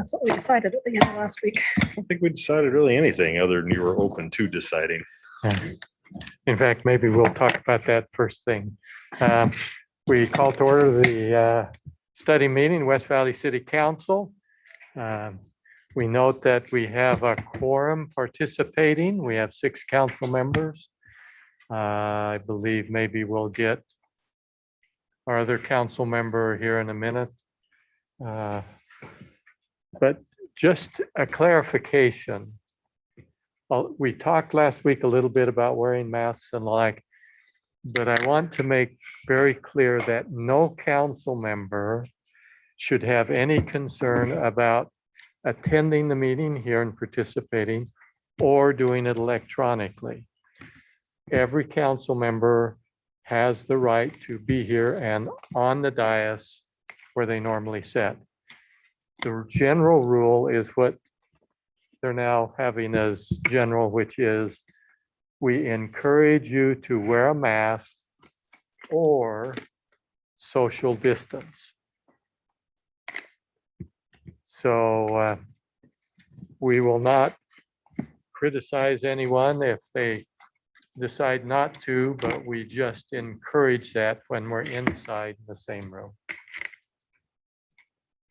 That's what we decided at the end of last week. I don't think we decided really anything other than you were open to deciding. In fact, maybe we'll talk about that first thing. We call to order the study meeting, West Valley City Council. We note that we have a quorum participating. We have 6 council members. I believe maybe we'll get our other council member here in a minute. But just a clarification. We talked last week a little bit about wearing masks and the like, but I want to make very clear that no council member should have any concern about attending the meeting here and participating or doing it electronically. Every council member has the right to be here and on the dais where they normally sit. The general rule is what they're now having as general, which is we encourage you to wear a mask or social distance. So we will not criticize anyone if they decide not to, but we just encourage that when we're inside the same room.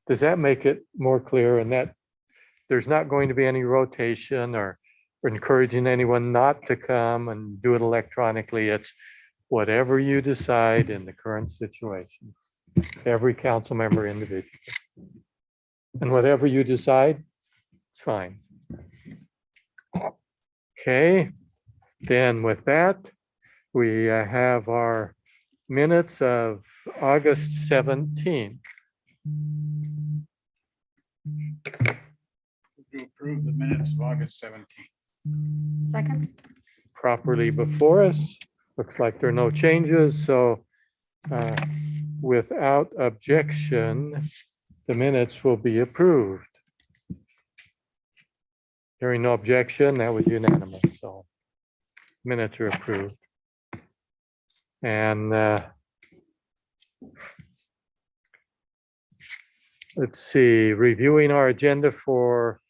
Does that make it more clear? And that there's not going to be any rotation or encouraging anyone not to come and do it electronically. It's whatever you decide in the current situation. Every council member individually. And whatever you decide, it's fine. Okay, then with that, we have our minutes of August 17th. To approve the minutes of August 17th. Second. Properly before us. Looks like there are no changes, so without objection, the minutes will be approved. Hearing no objection, that was unanimous, so minutes are approved. And let's see, reviewing our agenda for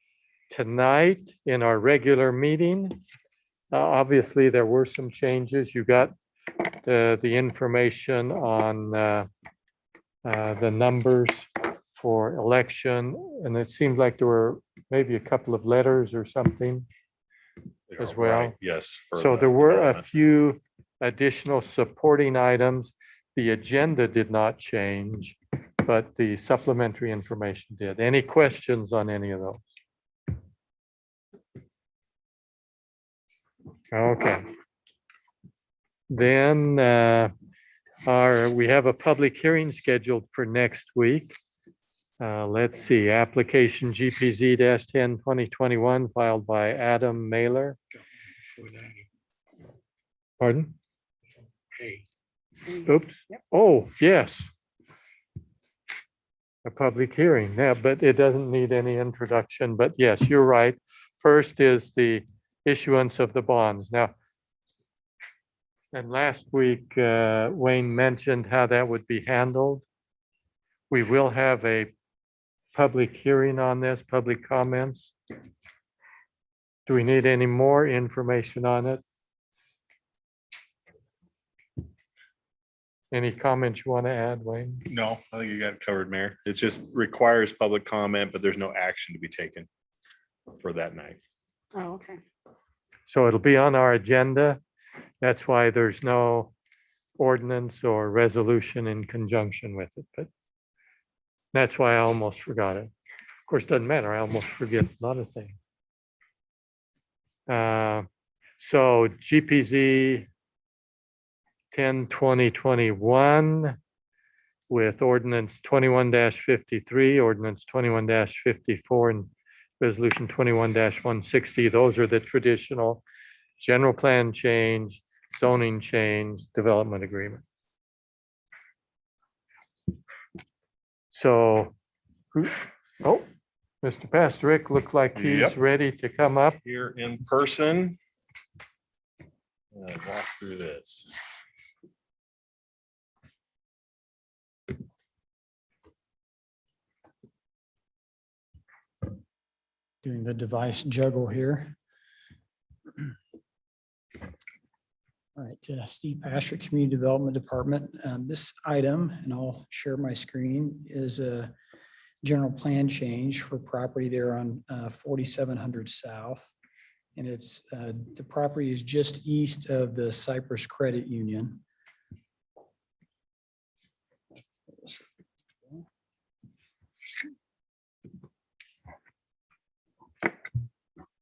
tonight in our regular meeting. Obviously, there were some changes. You got the information on the numbers for election, and it seemed like there were maybe a couple of letters or something as well. Right, yes. for So the there were a development. few additional supporting items. The agenda did not change, but the supplementary information did. Any questions on any of those? Okay. Then we have a public hearing scheduled for next week. Let's see, application GPZ-10 2021 filed by Adam Mailer. Pardon? Hey, Oops. Oh, yes. A public hearing, yeah, but it doesn't need any introduction, but yes, you're right. First is the issuance of the bonds. Now, and last week, Wayne mentioned how that would be handled. We will have a public hearing on this, public comments. Do we need any more information on it? Any comments you want to add, Wayne? No, I think you got it covered, Mayor. It just requires public comment, but there's no action to be taken for that night. Oh, okay. So it'll be on our agenda. That's why there's no ordinance or resolution in conjunction with it, but that's why I almost forgot it. Of course, it doesn't matter. I almost forget a lot of things. So GPZ 10/2021 with ordinance 21-53, ordinance 21-54, and resolution 21-160. Those are the traditional general plan change, zoning change, development agreement. So, oh, Mr. Pastorick looked like he's Yep. ready to come up. Here in person. Walk through this. doing the device juggle here. All right, Steve Patrick, Community Development Department. This item, and I'll share my screen, is a general plan change for property there on 4700 South. And it's, the property is just east of the Cypress Credit Union.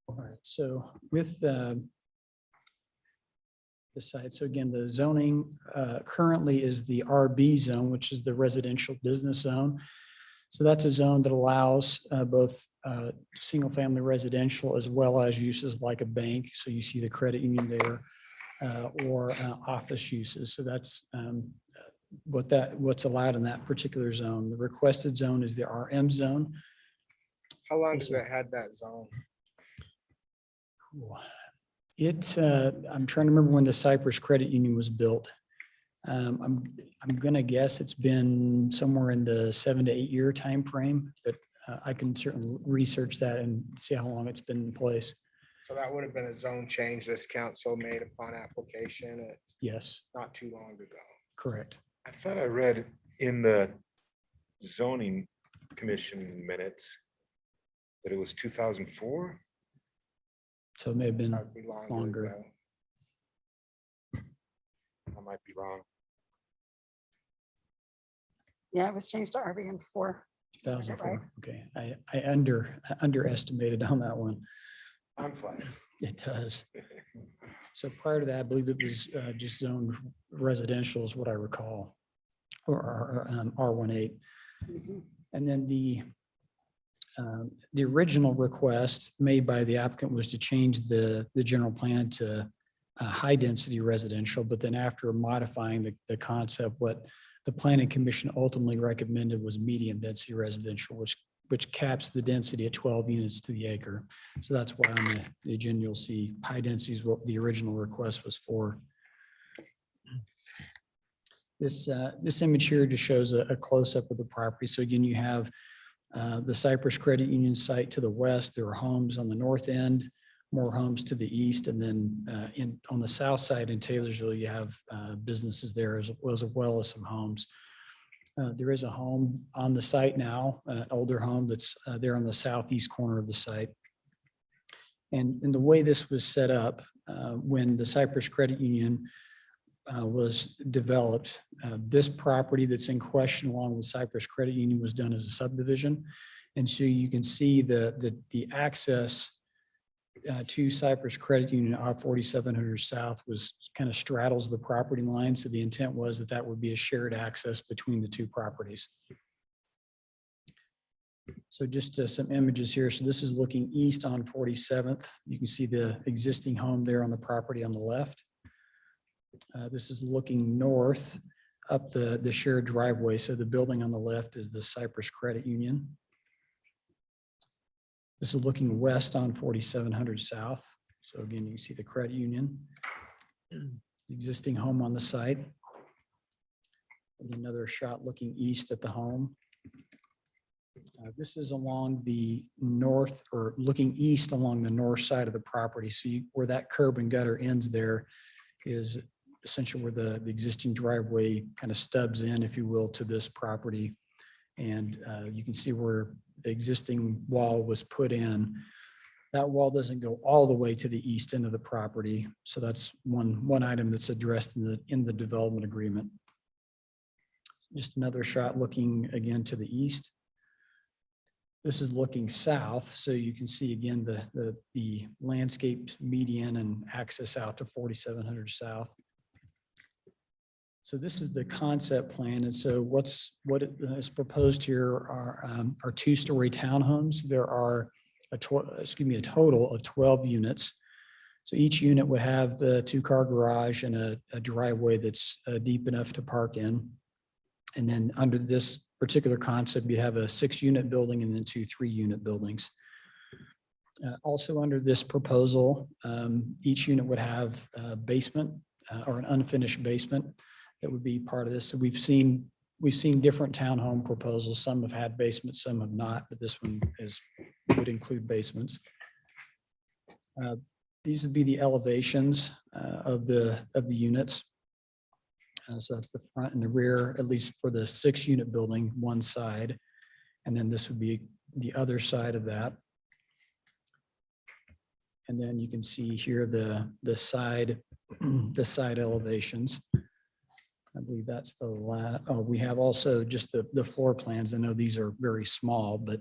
All right, so with the site, so again, the zoning currently is the RB zone, which is the residential business zone. So that's a zone that allows both single-family residential as well as uses like a bank. So you see the credit union there, or office uses. So that's what's allowed in that particular zone. The requested zone is the RM zone. How long has it had that zone? I'm trying to remember when the Cypress Credit Union was built. I'm gonna guess it's been somewhere in the 7 to 8 year time frame, but I can certainly research that and see how long it's been in place. So that would have been a zone change this council made upon application Yes, not too long ago. correct. I thought I read in the zoning commission minutes that it was 2004. So it may have been, That would be longer Longer. ago. I might be wrong. Yeah, it was changed to RB in 4. 2004. Okay, I underestimated on that one. I'm fine. It does. So prior to that, I believe it was just zoned residential is what I recall, or R18. Mhm. And then the original request made by the applicant was to change the general plan to high density residential, but then after modifying the concept, what the planning commission ultimately recommended was medium density residential, which caps the density at 12 units to the acre. So that's why on the agenda, you'll see high density is what the original request was for. This image here just shows a close-up of the property. So again, you have the Cypress Credit Union site to the west. There are homes on the north end, more homes to the east, and then on the south side in Taylorsville, you have businesses there as well as some homes. There is a home on the site now, an older home that's there on the southeast corner of the site. And the way this was set up, when the Cypress Credit Union was developed, this property that's in question along with Cypress Credit Union was done as a subdivision. And so you can see the access to Cypress Credit Union off 4700 South was kind of straddles the property line. So the intent was that would be a shared access between the two properties. So just some images here. So this is looking east on 47th. You can see the existing home there on the property on the left. This is looking north up the shared driveway. So the building on the left is the Cypress Credit Union. This is looking west on 4700 South. So again, you can see the credit union, existing home on the site. And another shot looking east at the home. This is along the north, or looking east along the north side of the property. So where that curb and gutter ends there is essentially where the existing driveway kind of stubs in, if you will, to this property. And you can see where the existing wall was put in. That wall doesn't go all the way to the east end of the property. So that's one item that's addressed in the development agreement. Just another shot looking again to the east. This is looking south. So you can see again the landscaped median and access out to 4700 South. So this is the concept plan. And so what is proposed here are two-story townhomes. There are a total of 12 units. So each unit would have the 2-car garage and a driveway that's deep enough to park in. And then under this particular concept, you have a 6-unit building and then 2 3-unit buildings. Also under this proposal, each unit would have a basement or an unfinished basement that would be part of this. So we've seen we've seen different townhome proposals. Some have had basements, some have not, but this one would include basements. These would be the elevations of the units. So that's the front and the rear, at least for the 6-unit building, one side. And then this would be the other side of that. And then you can see here the side elevations. I believe that's the last. Oh, we have also just the floor plans. I know these are very small, but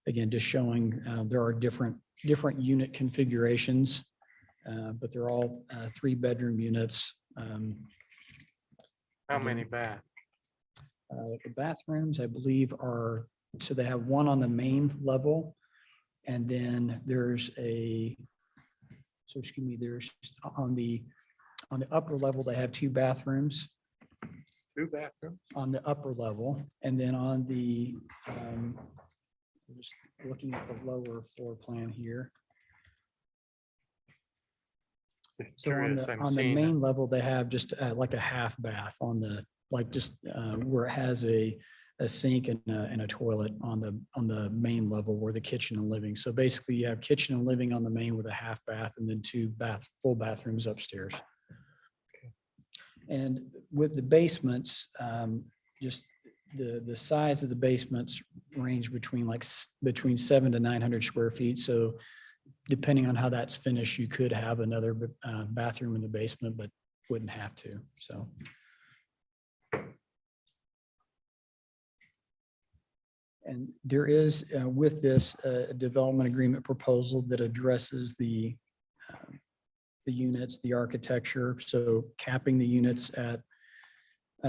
again, just showing there are different unit configurations, but they're all 3-bedroom units. How many bath? The bathrooms, I believe, are, so they have one on the main level, and then there's there's on the upper level, they have 2 bathrooms 2 bathrooms? on the upper level, and then on the, just looking at the lower floor plan here. Just So on curious, the, I'm on the seeing main level, they have just like a half bath on the, like just where it has a sink and a toilet on the main level where the kitchen and living. So basically you have kitchen and living on the main with a half bath and then 2 full bathrooms upstairs. And with the basements, just the size of the basements range between between 700 to 900 square feet. So depending on how that's finished, you could have another bathroom in the basement, but wouldn't have to, so. And there is, with this, a development agreement proposal that addresses the units, the architecture, so capping the units at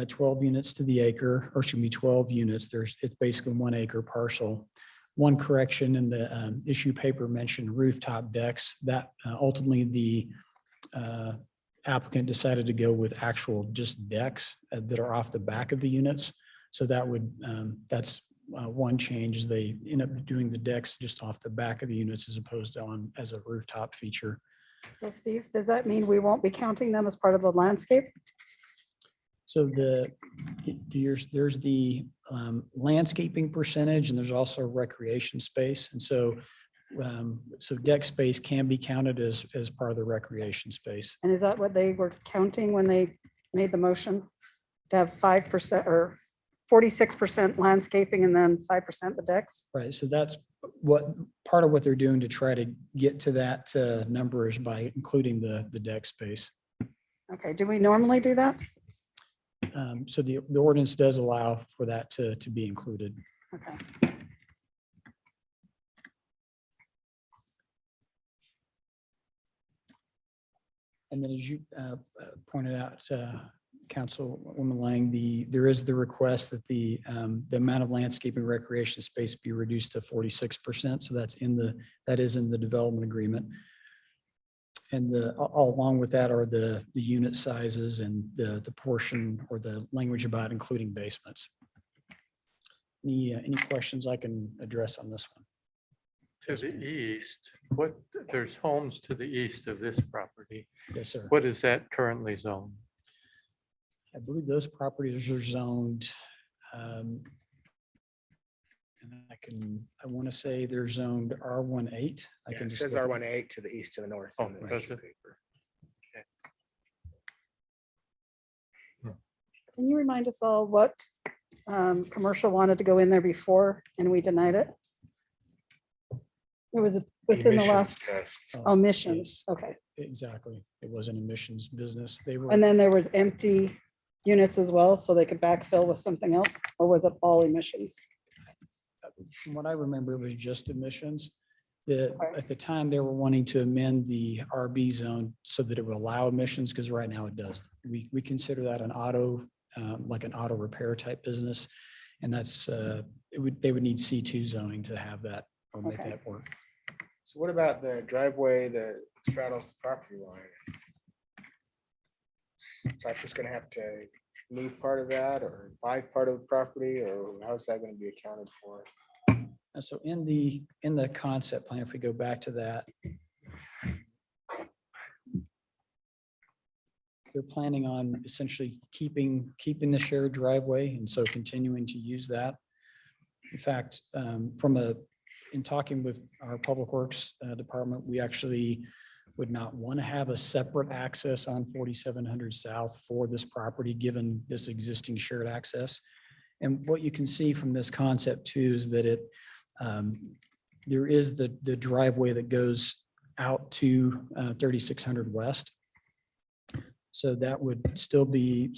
12 units to the acre, or should be 12 units. It's basically 1 acre parcel. One correction in the issue paper mentioned rooftop decks. That ultimately the applicant decided to go with actual just decks that are off the back of the units. So that would, that's one change, is they end up doing the decks just off the back of the units as opposed to on as a rooftop feature. So Steve, does that mean we won't be counting them as part of the landscape? So there's the landscaping percentage, and there's also recreation space. And so so deck space can be counted as part of the recreation space. And is that what they were counting when they made the motion? To have 5% or 46% landscaping and then 5% the decks? Right, so that's part of what they're doing to try to get to that number is by including the deck space. Okay, do we normally do that? So the ordinance does allow for that to be included. Okay. And then as you pointed out, Councilwoman Lang, there is the request that the amount of landscaping recreation space be reduced to 46%. So that is in the development agreement. And all along with that are the unit sizes and the portion or the language about including basements. Any questions I can address on this one? to the east, there's homes to the east of this property. Yes, sir. What is that currently zoned? I believe those properties are zoned. And I want to say they're zoned R18. I Yeah, can it just says look- R18 to the east to the north. Oh, on the does issue it? paper. Can you remind us all what commercial wanted to go in there before and we denied it? It was within the Emissions last tests. omissions. Yes. Okay. Exactly. It was an emissions business. They were. And then there was empty units as well, so they could backfill with something else, or was it all emissions? From what I remember, it was just emissions. Okay. At the time, they were wanting to amend the RB zone so that it would allow emissions, because right now it doesn't. We consider that an auto, like an auto repair type business. And that's, they would need C2 zoning to have that or make Okay. that work. So what about the driveway that straddles the property line? Cypress gonna have to move part of that or buy part of the property, or how's that gonna be accounted for? And so in the concept plan, if we go back to that. they're planning on essentially keeping the shared driveway and so continuing to use that. In fact, in talking with our Public Works Department, we actually would not want to have a separate access on 4700 South for this property, given this existing shared access. And what you can see from this concept too is that there is the driveway that goes out to 3600 West. So that would still be,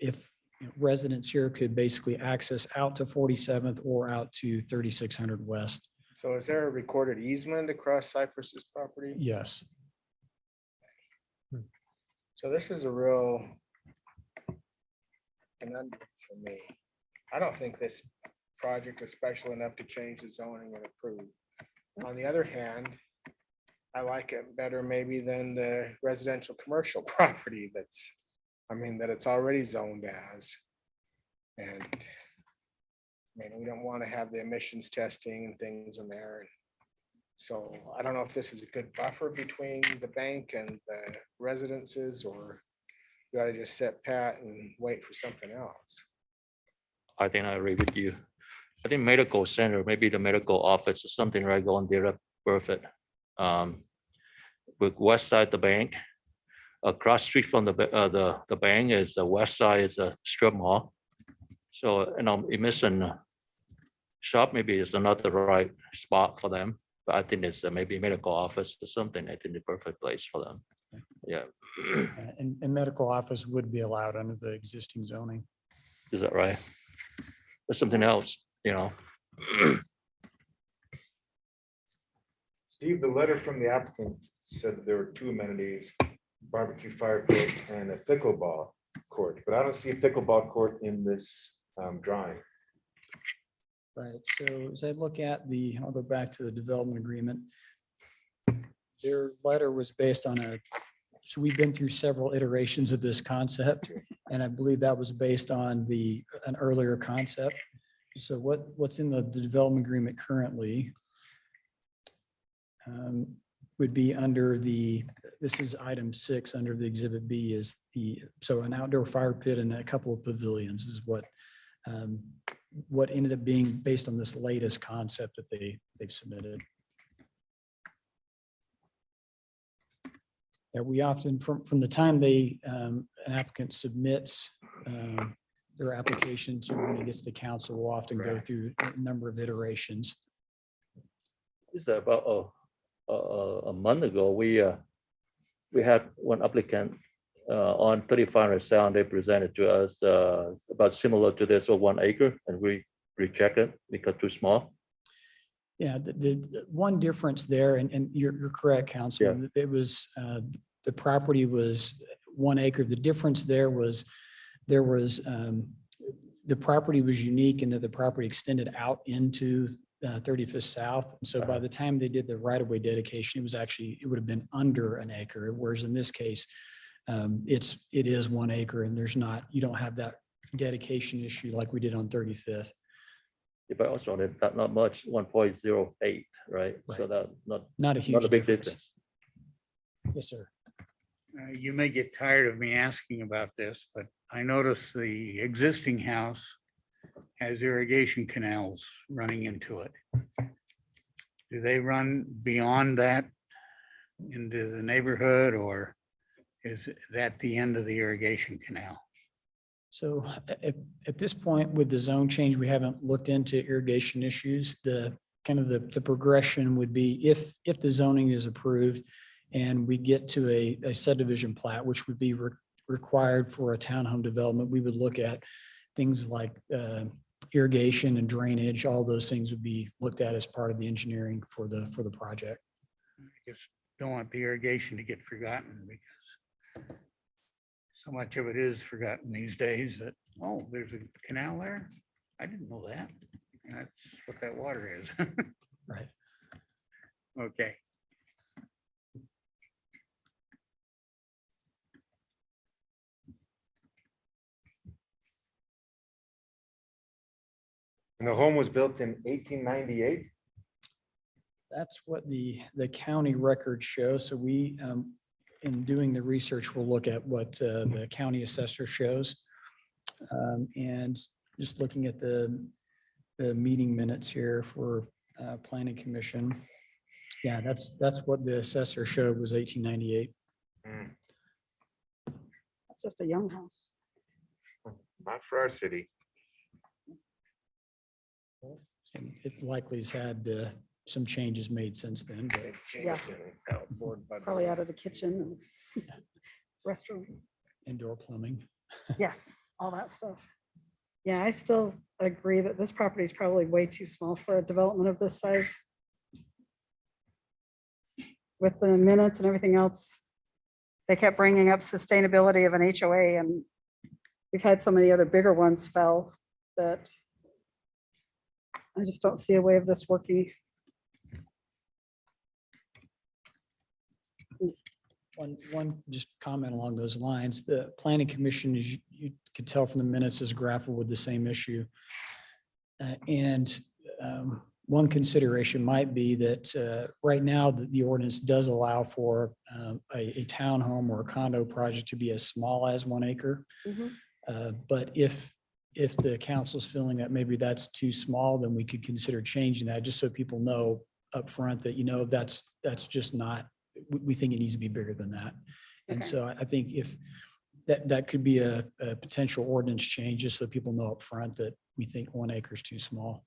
if residents here could basically access out to 47th or out to 3600 West. So is there a recorded easement across Cypress's property? Yes. So this is a real conundrum for me. I don't think this project is special enough to change the zoning and approve. On the other hand, I like it better maybe than the residential commercial property that it's already zoned as. And we don't want to have the emissions testing and things in there. So I don't know if this is a good buffer between the bank and the residences, or you ought to just sit pat and wait for something else. I think I agree with you. I think medical center, maybe the medical office or something right on there, perfect. With west side the bank, across street from the bank is the west side is a strip mall. So Emerson shop maybe is another right spot for them, but I think it's maybe medical office or something. I think the perfect place for them. Yeah, And medical office would be allowed under the existing zoning. is that right? There's something else, Steve, the letter from the applicant said that there were 2 amenities, barbecue fire pit and a pickleball court, but I don't see a pickleball court in this drawing. Right, so as I look at I'll go back to the development agreement. Their letter was based on so we've been through several iterations of this concept, and I believe that was based on an earlier concept. So what's in the development agreement currently would be under this is item 6 under the exhibit B is so an outdoor fire pit and a couple of pavilions is what ended up being based on this latest concept that they've submitted. Yeah, we often, from the time an applicant submits their application to when it gets to council, we'll often go through a number of iterations. It's about a month ago, we had one applicant on 3500 Sound. They presented to us about similar to this, or 1 acre, and we rejected because too small. Yeah, the one difference there, and you're correct, Councilman. It was the property was 1 acre. The difference there was the property was unique in that the property extended out into 35th South. And so by the time they did the right-of-way dedication, it would have been under 1 acre. Whereas in this case, it is 1 acre, and you don't have that dedication issue like we did on 35th. Yeah, but also not much, 1.08, right? So Right. that Not a huge big difference. difference. Yes, sir. You may get tired of me asking about this, but I noticed the existing house has irrigation canals running into it. Do they run beyond that into the neighborhood, or is that the end of the irrigation canal? So at this point with the zone change, we haven't looked into irrigation issues. The progression would be if the zoning is approved and we get to a subdivision plat, which would be required for a townhome development, we would look at things like irrigation and drainage. All those things would be looked at as part of the engineering for the project. I just don't want the irrigation to get forgotten, because so much of it is forgotten these days that, oh, there's a canal there? I didn't know that. That's what that water is. Right. Okay. And the home was built in 1898. That's what the county records show. So in doing the research, we'll look at what the county assessor shows. And just looking at the meeting minutes here for planning commission. Yeah, that's what the assessor showed was 1898. It's just a young house. Not for our city. And it likely has had some changes made since then, but They've changed Yeah. it outboard, but Probably added a kitchen and restroom, indoor plumbing. all that stuff. Yeah, I still agree that this property is probably way too small for a development of this size. With the minutes and everything else, they kept bringing up sustainability of an HOA, and we've had so many other bigger ones fell that I just don't see a way of this working. One just comment along those lines, the planning commission, as you could tell from the minutes, has grappled with the same issue. And one consideration might be that right now the ordinance does allow for a townhome or a condo project to be as small as 1 acre. But if the council's feeling that maybe that's too small, then we could consider changing that, just so people know upfront that, that's just not, we think it needs to be bigger than that. And Okay. so I think if that could be a potential ordinance change, just so people know upfront that we think 1 acre is too small.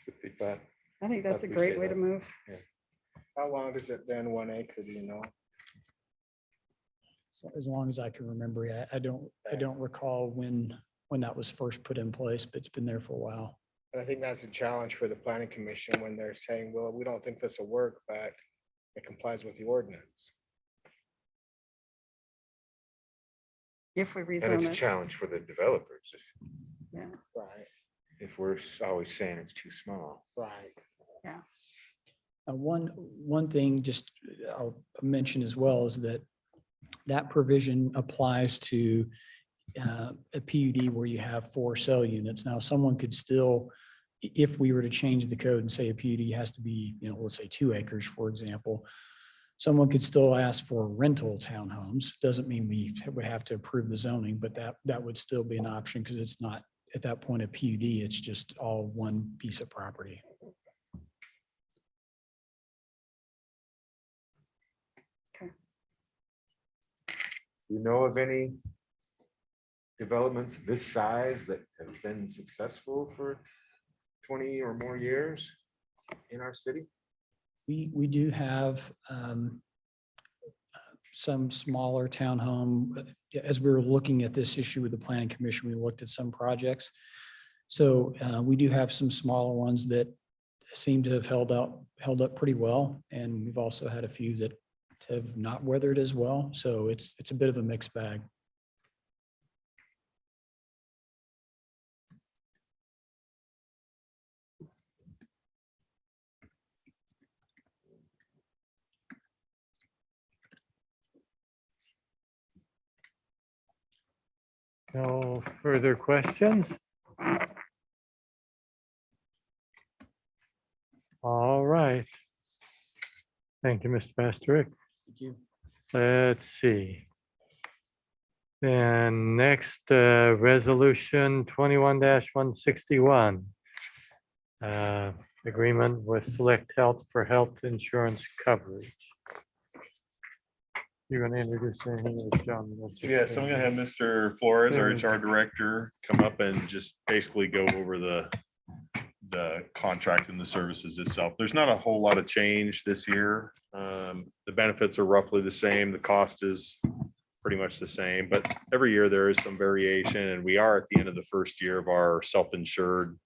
Good feedback. I think that's a appreciate great way to that. move. how long has it been 1 acre, do you know? So as long as I can remember, I don't recall when that was first put in place, but it's been there for a while. And I think that's a challenge for the planning commission when they're saying, well, we don't think this will work, but it complies with the ordinance. If we And rezone it's a it. challenge for the developers Right, if we're always saying it's too small. right. One thing just I'll mention as well is that provision applies to a PUD where you have 4 cell units. Now, someone could still, if we were to change the code and say a PUD has to be, let's say 2 acres, for example, someone could still ask for rental townhomes. Doesn't mean we would have to approve the zoning, but that would still be an option because it's not at that point a PUD, it's just all one piece of property. You know of any developments this size that have been successful for 20 or more years in our city? We do have some smaller townhome. As we were looking at this issue with the planning commission, we looked at some projects. So we do have some smaller ones that seem to have held up pretty well. And we've also had a few that have not weathered as well. So it's a bit of a mixed bag. No further questions? All right. Thank you, Mr. Pastorick. Thank you. Let's see. And next, resolution 21-161. Agreement with Select Health for health insurance coverage. You're going to introduce anything, John? Yeah, so I'm gonna have Mr. Flores, our HR director, come up and just basically go over the contract and the services itself. There's not a whole lot of change this year. The benefits are roughly the same. The cost is pretty much the same, but every year there is some variation, and we are at the end of the first year of our self-insured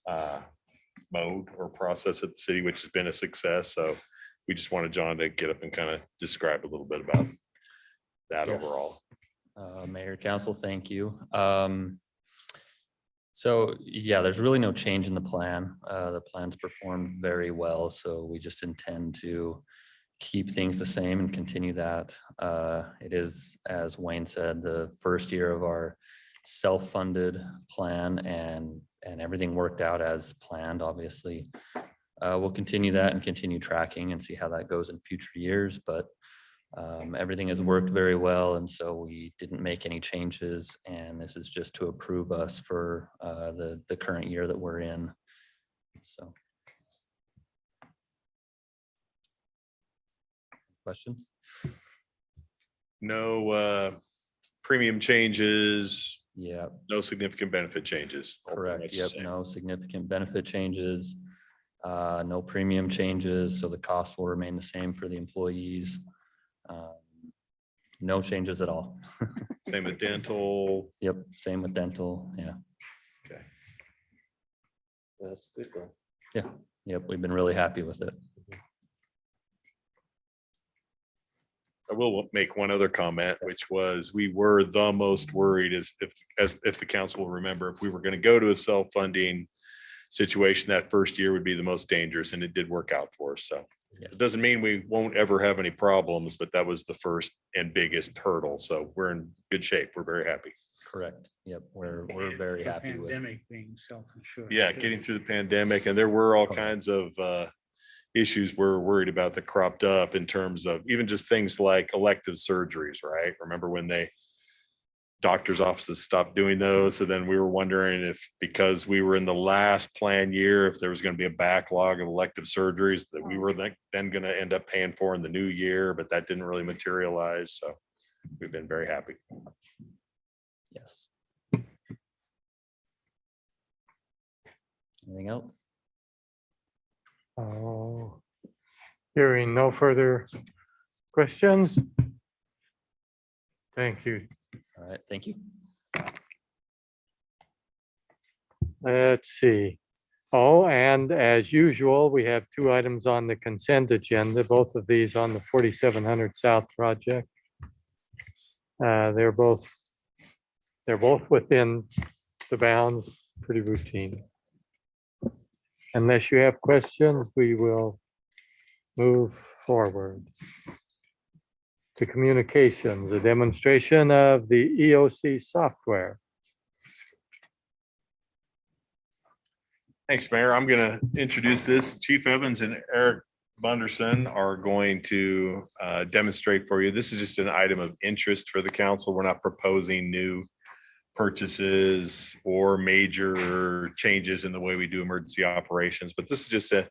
mode or process at the city, which has been a success. So we just wanted John to get up and kind of describe a little bit about that Yes. overall. Mayor, council, thank you. So yeah, there's really no change in the plan. The plan's performed very well, so we just intend to keep things the same and continue that. It is, as Wayne said, the first year of our self-funded plan, and everything worked out as planned, obviously. We'll continue that and continue tracking and see how that goes in future years, but Everything has worked very well, and so we didn't make any changes, and this is just to approve us for the current year that we're in. So. Questions? No premium changes, Yeah, no significant benefit changes. All pretty correct. much the Yep, same. no significant benefit changes. No premium changes, so the cost will remain the same for the employees. No changes at all. Same with dental. Yep, same with dental, yeah. Okay. That's good though. Yep, we've been really happy with it. I will make one other comment, which was we were the most worried as if the council will remember, if we were going to go to a self-funding situation, that first year would be the most dangerous, and it did work out for us. So Yes. it doesn't mean we won't ever have any problems, but that was the first and biggest hurdle. So we're in good shape. We're very happy. Correct. Yep, we're very The happy with. Pandemic being self-insured. Yeah, too. getting through the pandemic, and there were all Okay. kinds of issues we're worried about that cropped up in terms of even just things like elective surgeries, right? Remember when doctors' offices stopped doing those? So then we were wondering if, because we were in the last plan year, if there was going to be a backlog of elective surgeries that we were then going to end up paying for in the new year, but that didn't really materialize. So we've been very happy. Yes. Anything else? Oh, hearing no further questions. Thank you. All right, thank you. Let's see. Oh, and as usual, we have two items on the consent agenda, both of these on the 4700 South project. They're both within the bounds, pretty routine. Unless you have questions, we will move forward to communications, a demonstration of the EOC software. Thanks, Mayor. I'm going to introduce this. Chief Evans and Eric Bunderson are going to demonstrate for you. This is just an item of interest for the council. We're not proposing new purchases or major changes in the way we do emergency operations, but this is just an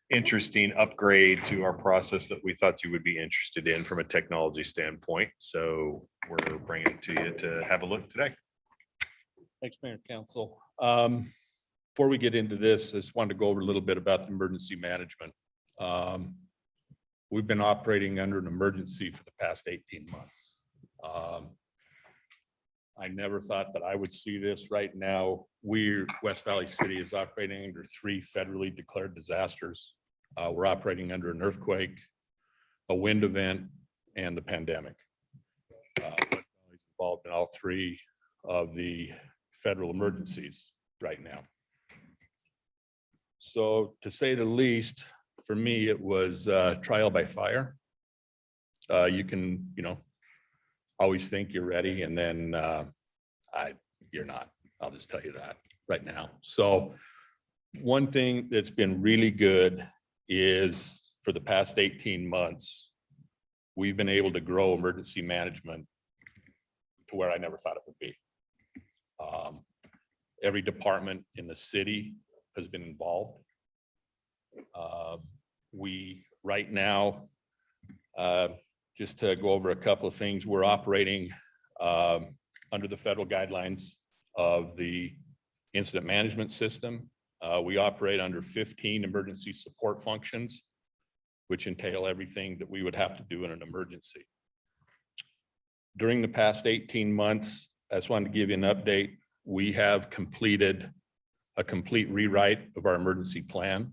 interesting upgrade to our process that we thought you would be interested in from a technology standpoint. So we're bringing it to you to have a look today. Thanks, Mayor and Council. Before we get into this, I just wanted to go over a little bit about the emergency management. We've been operating under an emergency for the past 18 months. I never thought that I would see this right now. West Valley City is operating under 3 federally declared disasters. We're operating under an earthquake, a wind event, and the pandemic. West Valley's involved in all 3 of the federal emergencies right now. So to say the least, for me, it was trial by fire. You can, always think you're ready, and then you're not. I'll just tell you that right now. So one thing that's been really good is for the past 18 months, we've been able to grow emergency management to where I never thought it would be. Every department in the city has been involved. We right now, just to go over a couple of things, we're operating under the federal guidelines of the incident management system. We operate under 15 emergency support functions, which entail everything that we would have to do in an emergency. During the past 18 months, I just wanted to give you an update. We have completed a complete rewrite of our emergency plan.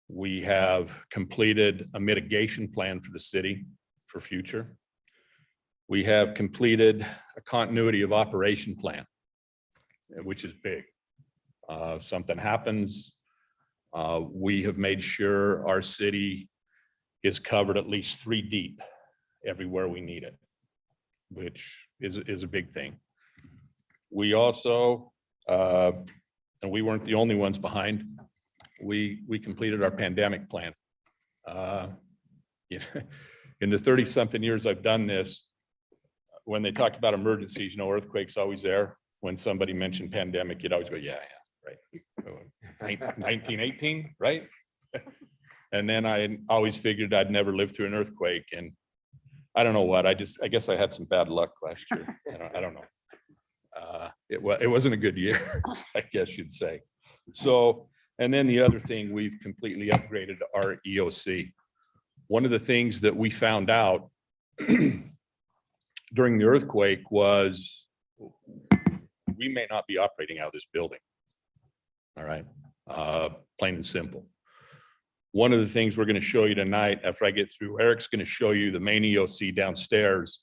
We have completed a mitigation plan for the city for future. We have completed a continuity of operation plan, which is big. If something happens, we have made sure our city is covered at least 3 deep everywhere we need it, which is a big thing. We also, and we weren't the only ones behind, we completed our pandemic plan. in the 30-something years I've done this, when they talk about emergencies, you know, earthquake's always there. When somebody mentioned pandemic, you'd always go, yeah, right. 1918, right? And then I always figured I'd never live through an earthquake, and I don't know what, I guess I had some bad luck last year. I don't know. It wasn't a good year, I guess you'd say. So, and then the other thing, we've completely upgraded our EOC. One of the things that we found out during the earthquake was we may not be operating out of this building. All right, plain and simple. One of the things we're going to show you tonight, after I get through, Eric's going to show you the main EOC downstairs.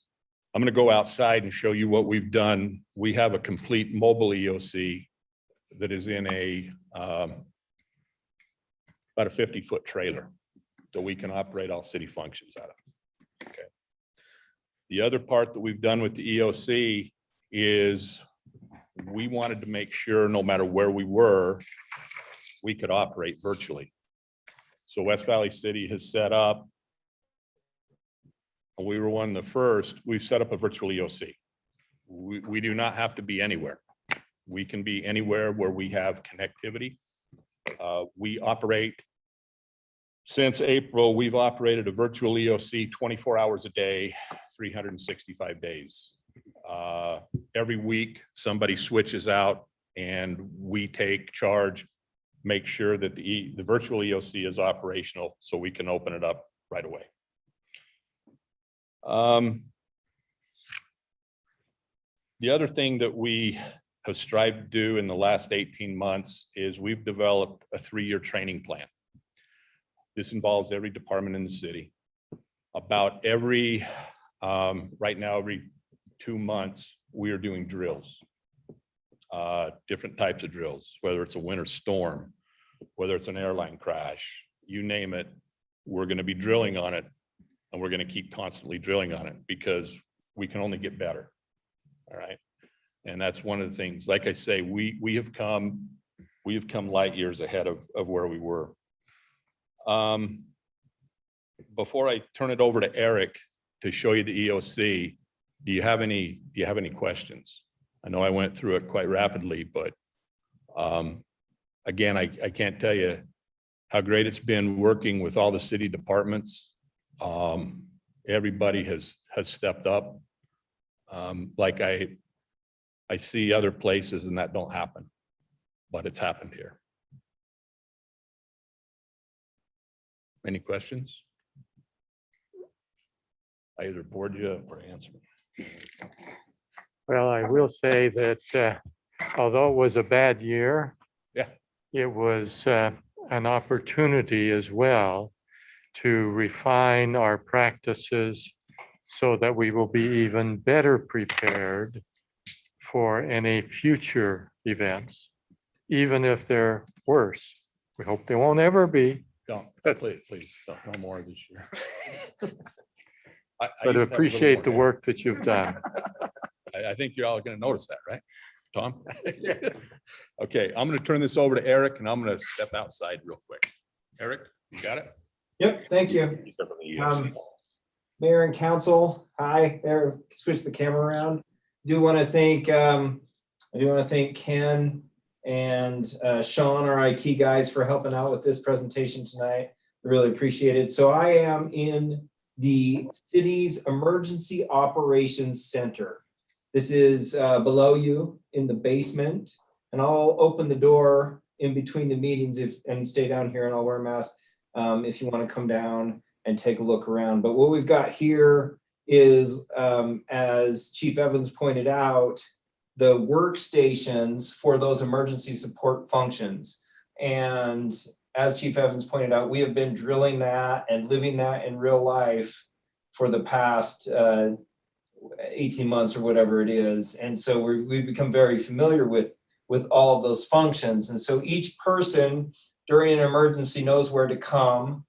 I'm going to go outside and show you what we've done. We have a complete mobile EOC that is in about a 50-foot trailer that we can operate all city functions out of. Okay. The other part that we've done with the EOC is we wanted to make sure no matter where we were, we could operate virtually. So West Valley City has set up, we were one of the first, we've set up a virtual EOC. We do not have to be anywhere. We can be anywhere where we have connectivity. We operate, since April, we've operated a virtual EOC 24 hours a day, 365 days. Every week, somebody switches out and we take charge, make sure that the virtual EOC is operational so we can open it up right away. The other thing that we have strived to do in the last 18 months is we've developed a 3-year training plan. This involves every department in the city. About every, right now, every 2 months, we are doing drills. Different types of drills, whether it's a winter storm, whether it's an airline crash, you name it, we're going to be drilling on it, and we're going to keep constantly drilling on it because we can only get better. All right. And that's one of the things, like I say, we have come light years ahead of where we were. Before I turn it over to Eric to show you the EOC, do you have any questions? I know I went through it quite rapidly, but again, I can't tell you how great it's been working with all the city departments. Everybody has stepped up. Like I see other places and that don't happen, but it's happened here. Any questions? I either bored you or answered. Well, I will say that although it was a bad year, Yeah. it was an opportunity as well to refine our practices so that we will be even better prepared for any future events, even if they're worse. We hope they won't ever be, Don't, please, no more this year. I but used to have a little appreciate the more. work that you've done. I think you're all going to notice that, right, Tom? Okay, I'm going to turn this over to Eric and I'm going to step outside real quick. Eric, you got it? Yep, thank you. He's up on the EOC. Mayor and council, hi there, switch the camera around. I do want to thank Ken and Sean, our IT guys, for helping out with this presentation tonight. I really appreciate it. So I am in the city's Emergency Operations Center. This is below you in the basement, and I'll open the door in between the meetings and stay down here, and I'll wear a mask if you want to come down and take a look around. But what we've got here is, as Chief Evans pointed out, the workstations for those emergency support functions. And as Chief Evans pointed out, we have been drilling that and living that in real life for the past 18 months or whatever it is. And so we've become very familiar with all of those functions. And so each person during an emergency knows where to come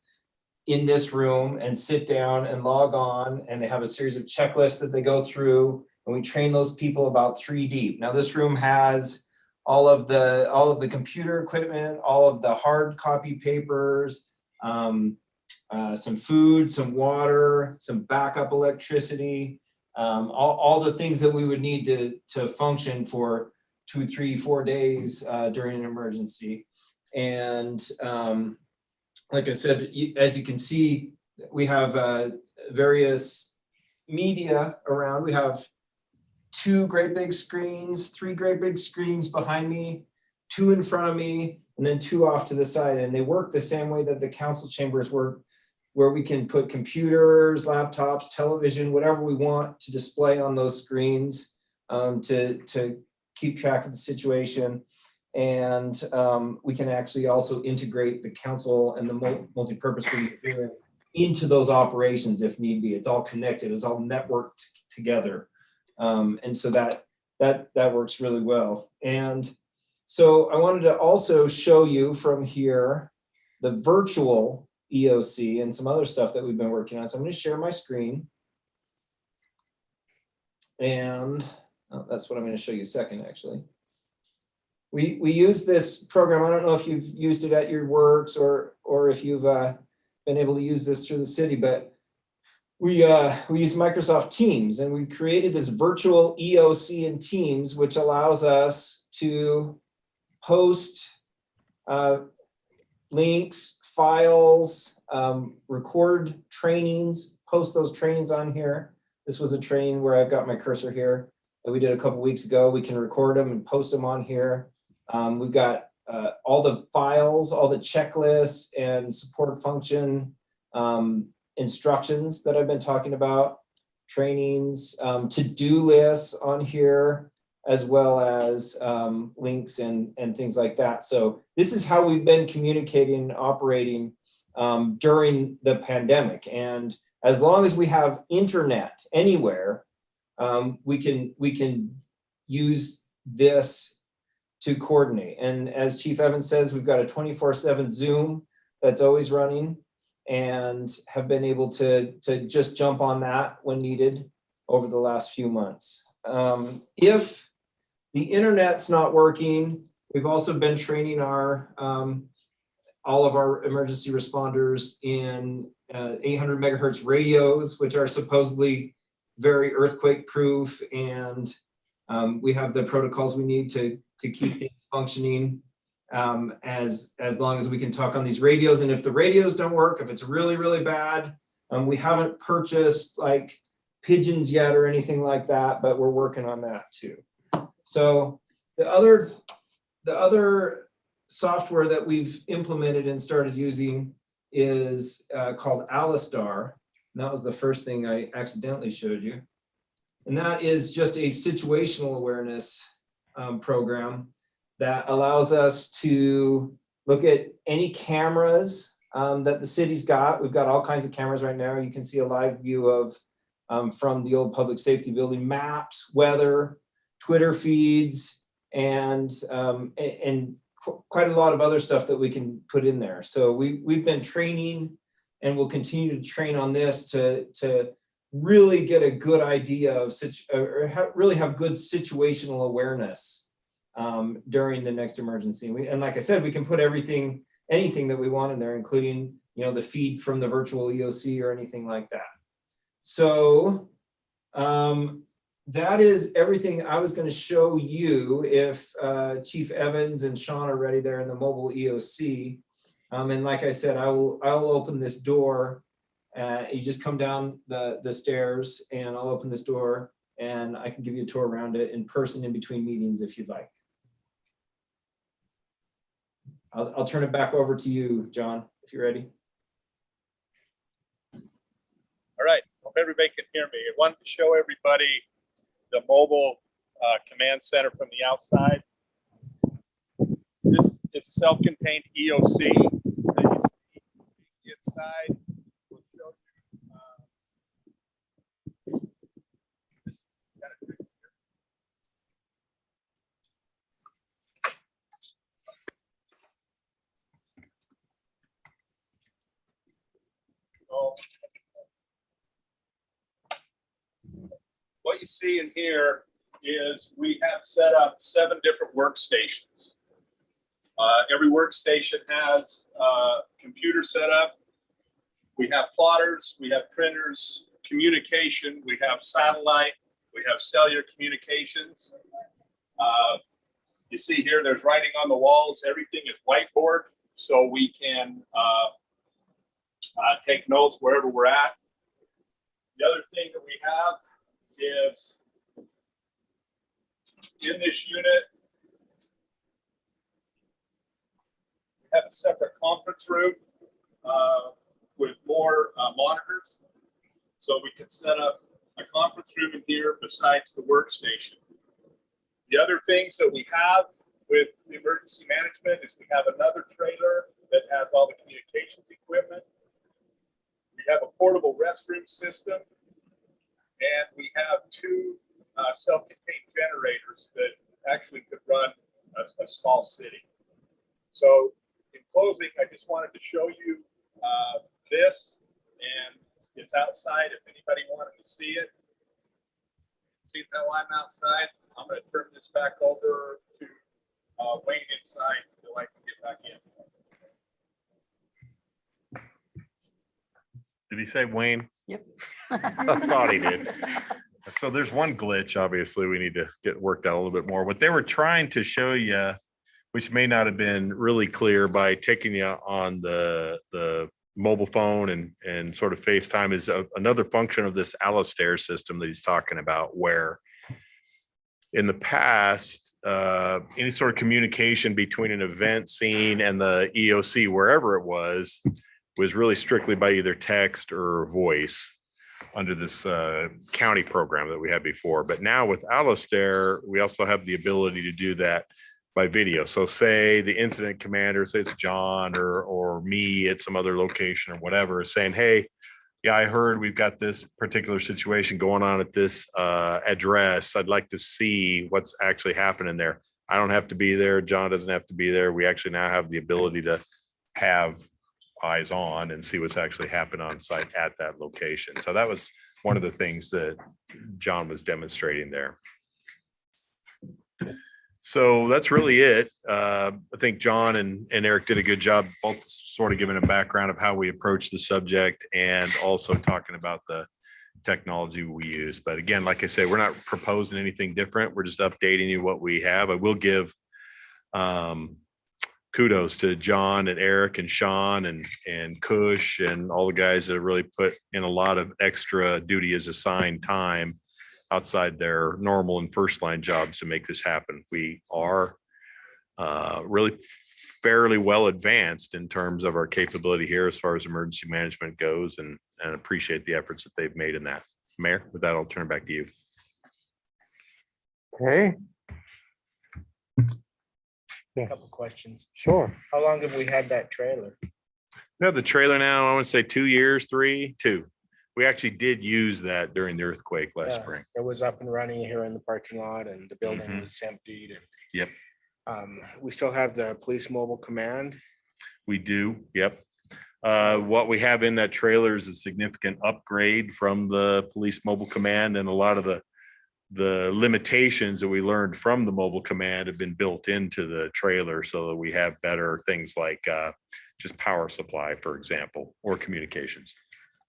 in this room and sit down and log on, and they have a series of checklists that they go through, and we train those people about 3 deep. Now this room has all of the computer equipment, all of the hard copy papers, some food, some water, some backup electricity, all the things that we would need to function for 2, 3, 4 days during an emergency. And like I said, as you can see, we have various media around. We have 2 great big screens, 3 great big screens behind me, 2 in front of me, and then 2 off to the side. And they work the same way that the council chambers work, where we can put computers, laptops, television, whatever we want to display on those screens to keep track of the situation. And we can actually also integrate the council and the multipurpose room into those operations if need be. It's all connected, it's all networked together. And so that works really well. And so I wanted to also show you from here the virtual EOC and some other stuff that we've been working on. So I'm going to share my screen. And that's what I'm going to show you second, actually. We use this program. I don't know if you've used it at your works or if you've been able to use this through the city, but we use Microsoft Teams, and we created this virtual EOC in Teams, which allows us to post links, files, record trainings, post those trainings on here. This was a training where I've got my cursor here that we did a couple weeks ago. We can record them and post them on here. We've got all the files, all the checklists and support function instructions that I've been talking about, trainings, to-do lists on here, as well as links and things like that. So this is how we've been communicating and operating during the pandemic. And as long as we have internet anywhere, we can use this to coordinate. And as Chief Evans says, we've got a 24/7 Zoom that's always running, and have been able to just jump on that when needed over the last few months. If the internet's not working, we've also been training our all of our emergency responders in 800 megahertz radios, which are supposedly very earthquake proof, and we have the protocols we need to keep things functioning as long as we can talk on these radios. And if the radios don't work, if it's really, really bad, we haven't purchased like pigeons yet or anything like that, but we're working on that too. So the other software that we've implemented and started using is called Alistar. And that was the first thing I accidentally showed you. And that is just a situational awareness program that allows us to look at any cameras that the city's got. We've got all kinds of cameras right now. You can see a live view of from the old public safety building, maps, weather, Twitter feeds, and quite a lot of other stuff that we can put in there. So we've been training, and we'll continue to train on this to really get a good idea of really have good situational awareness during the next emergency. And like I said, we can put anything that we want in there, including the feed from the virtual EOC or anything like that. So that is everything I was going to show you. If Chief Evans and Sean are ready there in the mobile EOC. And like I said, I'll open this door. You just come down the stairs, and I'll open this door, and I can give you a tour around it in person in between meetings if you'd like. I'll turn it back over to you, John, if you're ready. All right, hope everybody can hear me. I wanted to show everybody the mobile command center from the outside. This is a self-contained EOC that you see inside. We'll show you. What you see in here is we have set up 7 different workstations. Every workstation has a computer set up, We have plotters, we have printers, communication, we have satellite, we have cellular communications. You see here, there's writing on the walls. Everything is whiteboard, so we can take notes wherever we're at. The other thing that we have is in this unit, we have a separate conference room with more monitors. So we can set up a conference room in here besides the workstation. The other things that we have with the emergency management is we have another trailer that has all the communications equipment. We have a portable restroom system, and we have two self-contained generators that actually could run a small city. So in closing, I just wanted to show you this, and it's outside if anybody wanted to see it. See how I'm outside? I'm going to turn this back over to Wayne inside so I can get back in. Did he say Wayne? Yep. I thought he did. So there's one glitch, obviously, we need to get worked out a little bit more. What they were trying to show you, which may not have been really clear by taking you on the mobile phone and sort of FaceTime, is another function of this Alistair system that he's talking about, where in the past, any sort of communication between an event scene and the EOC, wherever it was really strictly by either text or voice under this county program that we had before. But now with Alistair, we also have the ability to do that by video. So say the incident commander, say it's John or me at some other location or whatever, is saying, hey, yeah, I heard we've got this particular situation going on at this address. I'd like to see what's actually happening there. I don't have to be there. John doesn't have to be there. We actually now have the ability to have eyes on and see what's actually happened on site at that location. So that was one of the things that John was demonstrating there. So that's really it. I think John and Eric did a good job, both sort of giving a background of how we approach the subject and also talking about the technology we use. But again, like I said, we're not proposing anything different. We're just updating you what we have. I will give kudos to John and Eric and Sean and Kush and all the guys that have really put in a lot of extra duty as assigned time outside their normal and first line jobs to make this happen. We are really fairly well advanced in terms of our capability here as far as emergency management goes, and appreciate the efforts that they've made in that. Mayor, with that, I'll turn it back to you. Okay, Couple questions. sure. How long have we had that trailer? We have the trailer now, I want to say 2 years, two. We actually did use that during the earthquake last spring. It was up and running here in the parking lot and the building Mhm. was emptied. And Yep. We still have the police mobile command. We do, yep. What we have in that trailer is a significant upgrade from the police mobile command, and a lot of the limitations that we learned from the mobile command have been built into the trailer so that we have better things like just power supply, for example, or communications.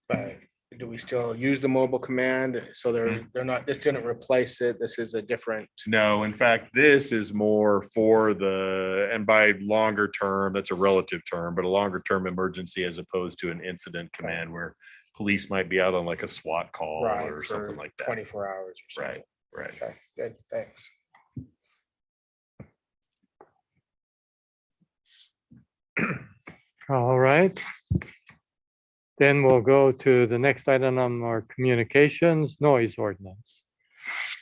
But do we still use the mobile command? So they're not, this didn't replace it. This is a different. No, in fact, this is more for and by longer term, that's a relative term, but a longer term emergency as opposed to an incident command where police might be out on like a SWAT call Right, or for something like that. 24 hours or something. Right. Okay, good, thanks. All right. Then we'll go to the next item on our communications noise ordinance.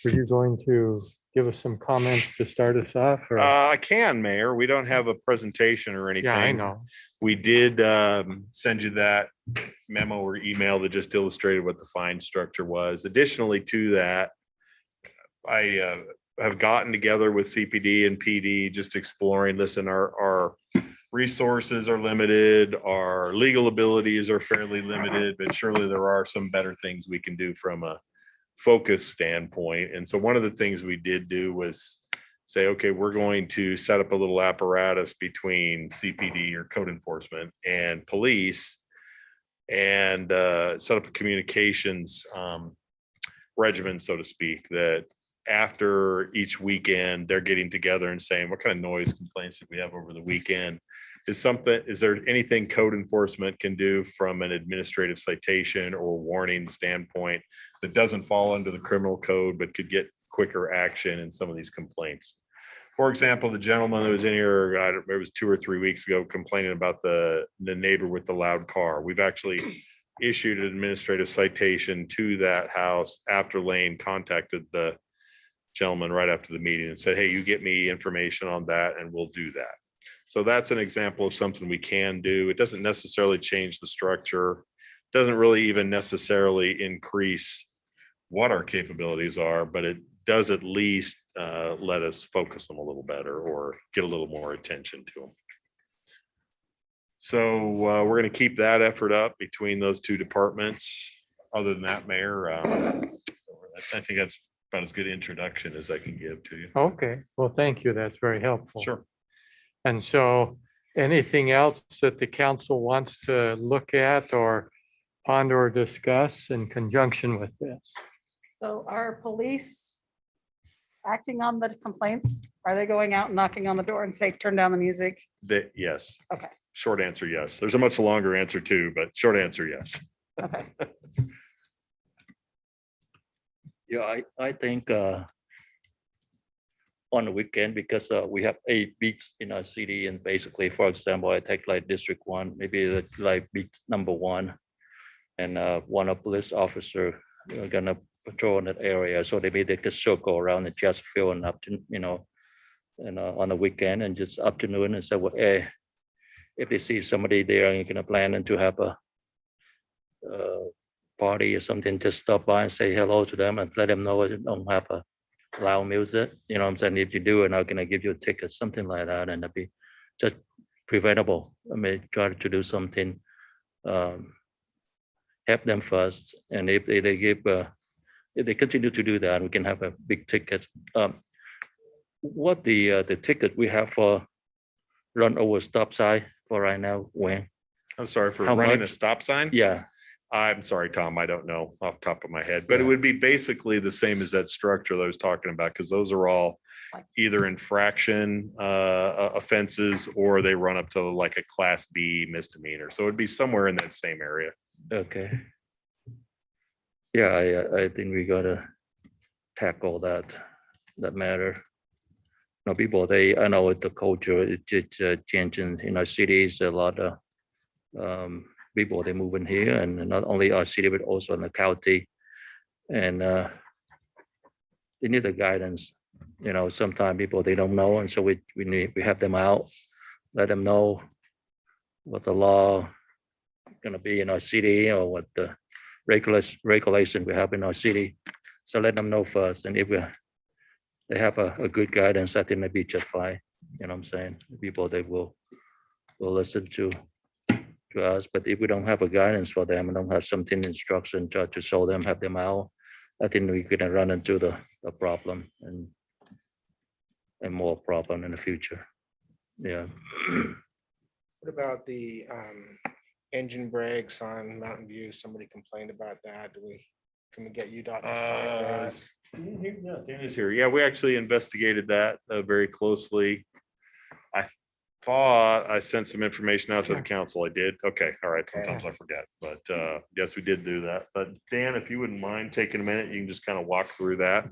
Are you going to give us some comments to start us off? or- I can, Mayor. We don't have a presentation or anything. Yeah, I know. We did send you that memo or email that just illustrated what the fine structure was. Additionally to that, I have gotten together with CPD and PD, just exploring, listen, our resources are limited, our legal abilities are fairly limited, but surely there are some better things we can do from a focus standpoint. And so one of the things we did do was say, okay, we're going to set up a little apparatus between CPD or code enforcement and police. and set up a communications regimen, so to speak, that after each weekend, they're getting together and saying, what kind of noise complaints did we have over the weekend? Is there anything code enforcement can do from an administrative citation or warning standpoint that doesn't fall under the criminal code, but could get quicker action in some of these complaints? For example, the gentleman that was in here, I don't remember, it was 2 or 3 weeks ago, complaining about the neighbor with the loud car. We've actually issued an administrative citation to that house after Lane contacted the gentleman right after the meeting and said, hey, you get me information on that and we'll do that. So that's an example of something we can do. It doesn't necessarily change the structure, doesn't really even necessarily increase what our capabilities are, but it does at least let us focus them a little better or get a little more attention to them. So we're going to keep that effort up between those two departments. Other than that, Mayor, I think that's about as good introduction as I can give to you. Okay, well, thank you. That's very helpful. Sure. And so anything else that the council wants to look at or ponder or discuss in conjunction with this? So are police acting on the complaints? Are they going out and knocking on the door and say, turn down the music? Yes. Okay, Short answer, yes. There's a much longer answer too, but short answer, yes. okay. Yeah, I think on the weekend, because we have 8 beats in our city, and basically, for example, I take like District 1, maybe like beat number 1, and one of police officer gonna patrol in that area, so maybe they could circle around and just fill an up to, and on the weekend and just afternoon and say, well, hey, if they see somebody there, you're gonna plan to have a party or something, just stop by and say hello to them and let them know you don't have a loud music. You know what I'm saying? If you do, and I'm gonna give you a ticket, something like that, and it'd be just preventable. I mean, try to do something, help them first, and if they give, if they continue to do that, we can have a big ticket. What the ticket we have for run over stop sign for right now, when? I'm sorry for How running a much? stop sign. Yeah, I'm sorry, Tom, I don't know off the top of my head, but it would be basically the same as that structure that I was talking about, because those are all either infraction offenses, or they run up to like a class B misdemeanor. So it'd be somewhere in that same area. okay. Yeah, I think we gotta tackle that matter. You know, people, I know with the culture, it's changing in our cities, a lot of people, they move in here, and not only our city, but also in the county. And they need the guidance. You know, sometimes people, they don't know, and so we have them out, let them know what the law gonna be in our city, or what the regulation we have in our city. So let them know first, and if they have a good guidance, I think they'd be just fine. You know what I'm saying? People, they will listen to us, but if we don't have a guidance for them and don't have something instruction to show them, have them out, I think we're gonna run into the problem and more problem in the future. Yeah. What about the engine brakes on Mountain View? Somebody complained about that. Can we get UDOT to sign that? Dan is here. Yeah, we actually investigated that very closely. I thought I sent some information out to the council. I did. Okay, all right. Sometimes I forget, but yes, we did do that. But Dan, if you wouldn't mind taking a minute, you can just kind of walk through that.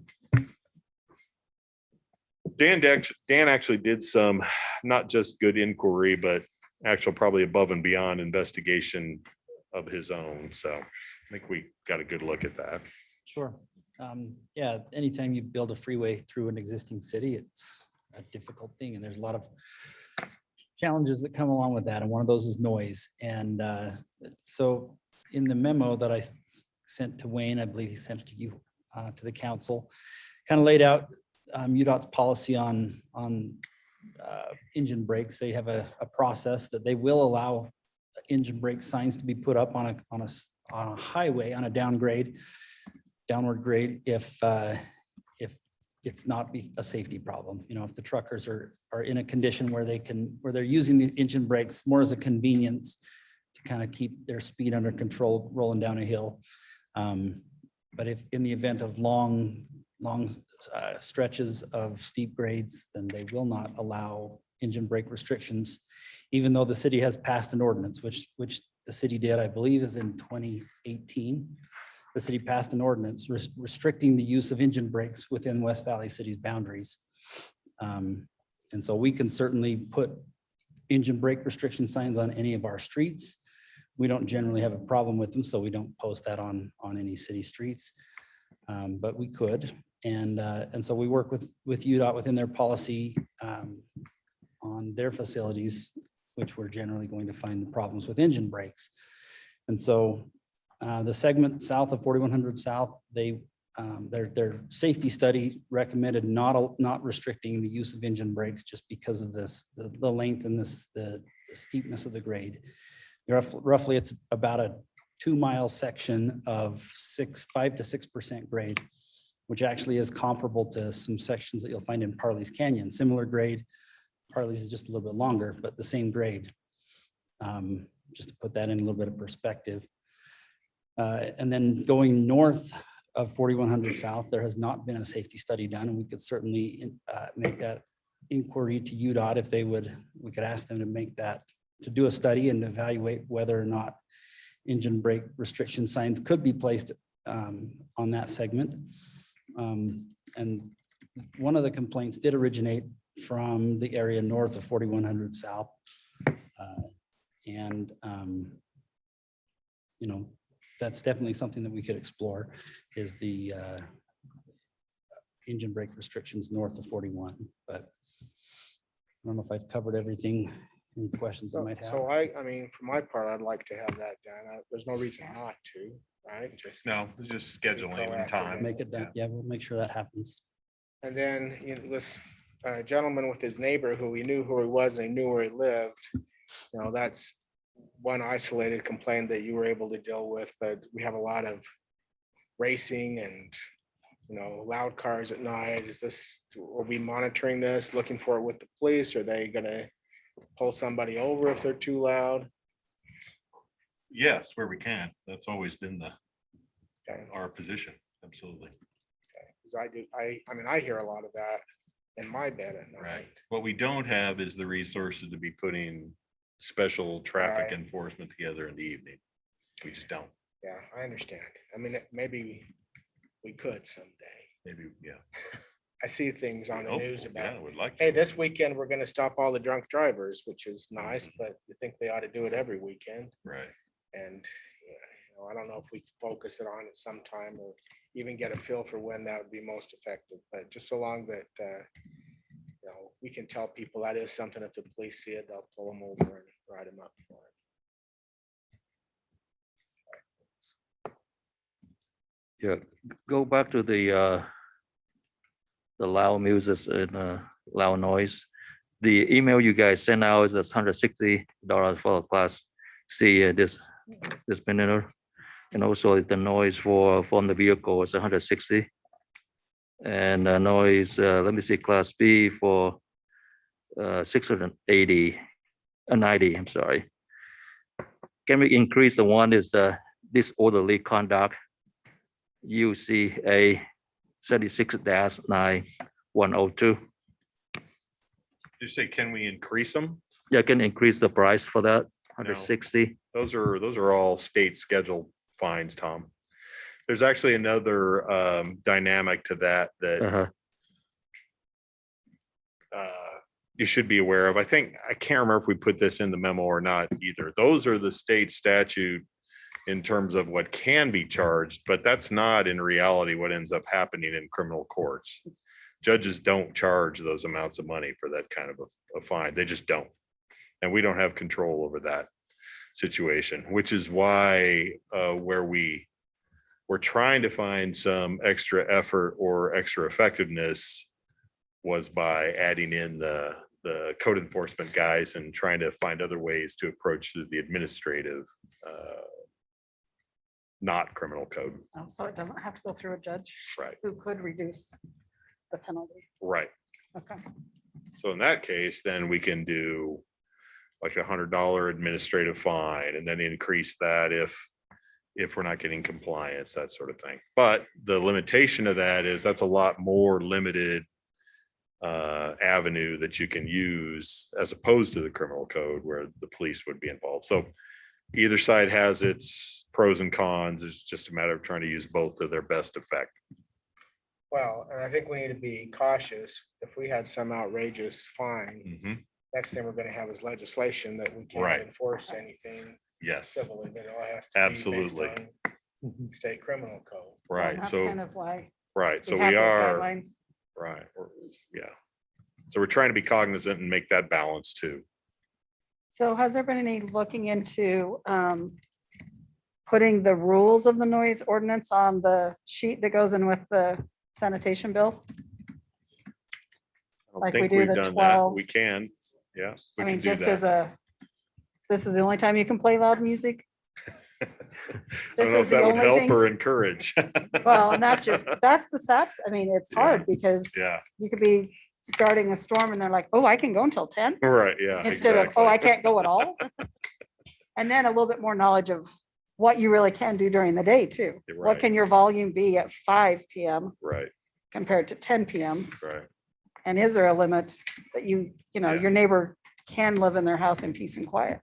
Dan actually did some, not just good inquiry, but actual probably above and beyond investigation of his own. So I think we got a good look at that. Sure. Yeah, anytime you build a freeway through an existing city, it's a difficult thing, and there's a lot of challenges that come along with that, and one of those is noise. And so in the memo that I sent to Wayne, I believe he sent it to you, to the council, kind of laid out UDOT's policy on engine brakes. They have a process that they will allow engine brake signs to be put up on a highway, on a downward grade, if it's not a safety problem. You know, if the truckers are in a condition where they're using the engine brakes more as a convenience to kind of keep their speed under control rolling down a hill. But if in the event of long stretches of steep grades, then they will not allow engine brake restrictions, even though the city has passed an ordinance, which the city did, I believe, is in 2018. The city passed an ordinance restricting the use of engine brakes within West Valley City's boundaries. And so we can certainly put engine brake restriction signs on any of our streets. We don't generally have a problem with them, so we don't post that on any city streets. But we could, and so we work with UDOT within their policy on their facilities, which we're generally going to find the problems with engine brakes. And so the segment south of 4100 South, their safety study recommended not restricting the use of engine brakes just because of this, the length and the steepness of the grade. Roughly, it's about a 2-mile section of 5 to 6% grade, which actually is comparable to some sections that you'll find in Parley's Canyon, similar grade. Parley's is just a little bit longer, but the same grade. Just to put that in a little bit of perspective. And then going north of 4100 South, there has not been a safety study done, and we could certainly make that inquiry to UDOT if they would. We could ask them to make that, to do a study and evaluate whether or not engine brake restriction signs could be placed on that segment. And one of the complaints did originate from the area north of 4100 South. You know, that's definitely something that we could explore, is the engine brake restrictions north of 41. But I don't know if I've covered everything. Any questions I might have? So I mean, for my part, I'd like to have that done. There's no reason not to, right? Just. No, it's just scheduling and time. Make it done. Yeah, we'll make sure that happens. And then, you know, this gentleman with his neighbor who he knew who he was and he knew where he lived, you know, that's one isolated complaint that you were able to deal with, but we have a lot of racing and, you know, loud cars at night. Are we monitoring this, looking for it with the police? Are they gonna pull somebody over if they're too loud? Yes, where we can. That's always been Okay. our position. Absolutely. Because I mean, I hear a lot of that in my bed at night. What we don't have is the resources to be putting special traffic Right. enforcement together in the evening. We just don't. Yeah, I understand. I mean, maybe we could someday. Maybe, yeah. I see things on the Oh, news yeah, about, would like. hey, to. this weekend, we're gonna stop all the drunk drivers, which is nice, but you think they ought to do it every weekend. Right. And, you know, I don't know if we could focus it on at some time or even get a feel for when that would be most effective, but just so long that, you know, we can tell people that is something, if the police see it, they'll pull them over and write them up for it. Yeah, go back to the loud music and loud noise. The email you guys sent out is $160 for a class C this misdemeanor. And also the noise from the vehicle is 160. And the noise, let me see, class B for 680, 90, I'm sorry. Can we increase the one is disorderly conduct, UCA 36-9102. You say, can we increase them? Yeah, can increase the price for that, 160. Those are all state scheduled fines, Tom. There's actually another dynamic to that Uh-huh. you should be aware of. I can't remember if we put this in the memo or not either. Those are the state statute in terms of what can be charged, but that's not in reality what ends up happening in criminal courts. Judges don't charge those amounts of money for that kind of a fine. They just don't. And we don't have control over that situation, which is why where we're trying to find some extra effort or extra effectiveness was by adding in the code enforcement guys and trying to find other ways to approach the administrative, not criminal code. So it doesn't have to go through a judge Right, who could reduce the penalty. right. Okay. So in that case, then we can do like $100 administrative fine and then increase that if we're not getting compliance, that sort of thing. But the limitation of that is that's a lot more limited avenue that you can use as opposed to the criminal code where the police would be involved. So either side has its pros and cons. It's just a matter of trying to use both to their best effect. Well, and I think we need to be cautious. If we had some outrageous fine, Mhm. next thing we're gonna have is legislation that we Right. can't enforce anything Yes, civilly, that it all has to be based Absolutely. on state criminal code. And right. That's So, kind of why right. So we have we those are, guidelines. right. Yeah. So we're trying to be cognizant and make that balance too. So has there been any looking into putting the rules of the noise ordinance on the sheet that goes in with the sanitation bill? I don't Like we think do we've the done that. 12. We can, yeah. we I can mean, do just as that. this is the only time you can play loud music. I this don't know is if the that would only help things- or encourage. Well, and that's the sad, I mean, it's Yeah. hard because Yeah, you could be starting a storm and they're like, oh, I can go until 10 right, yeah. instead of, oh, I exactly. can't go at all. And then a little bit more knowledge of what you really can do during the day too. You're What right. can your volume be at 5 PM Right, compared to 10 PM? right. And is there a limit that you know, Yeah. your neighbor can live in their house in peace and quiet?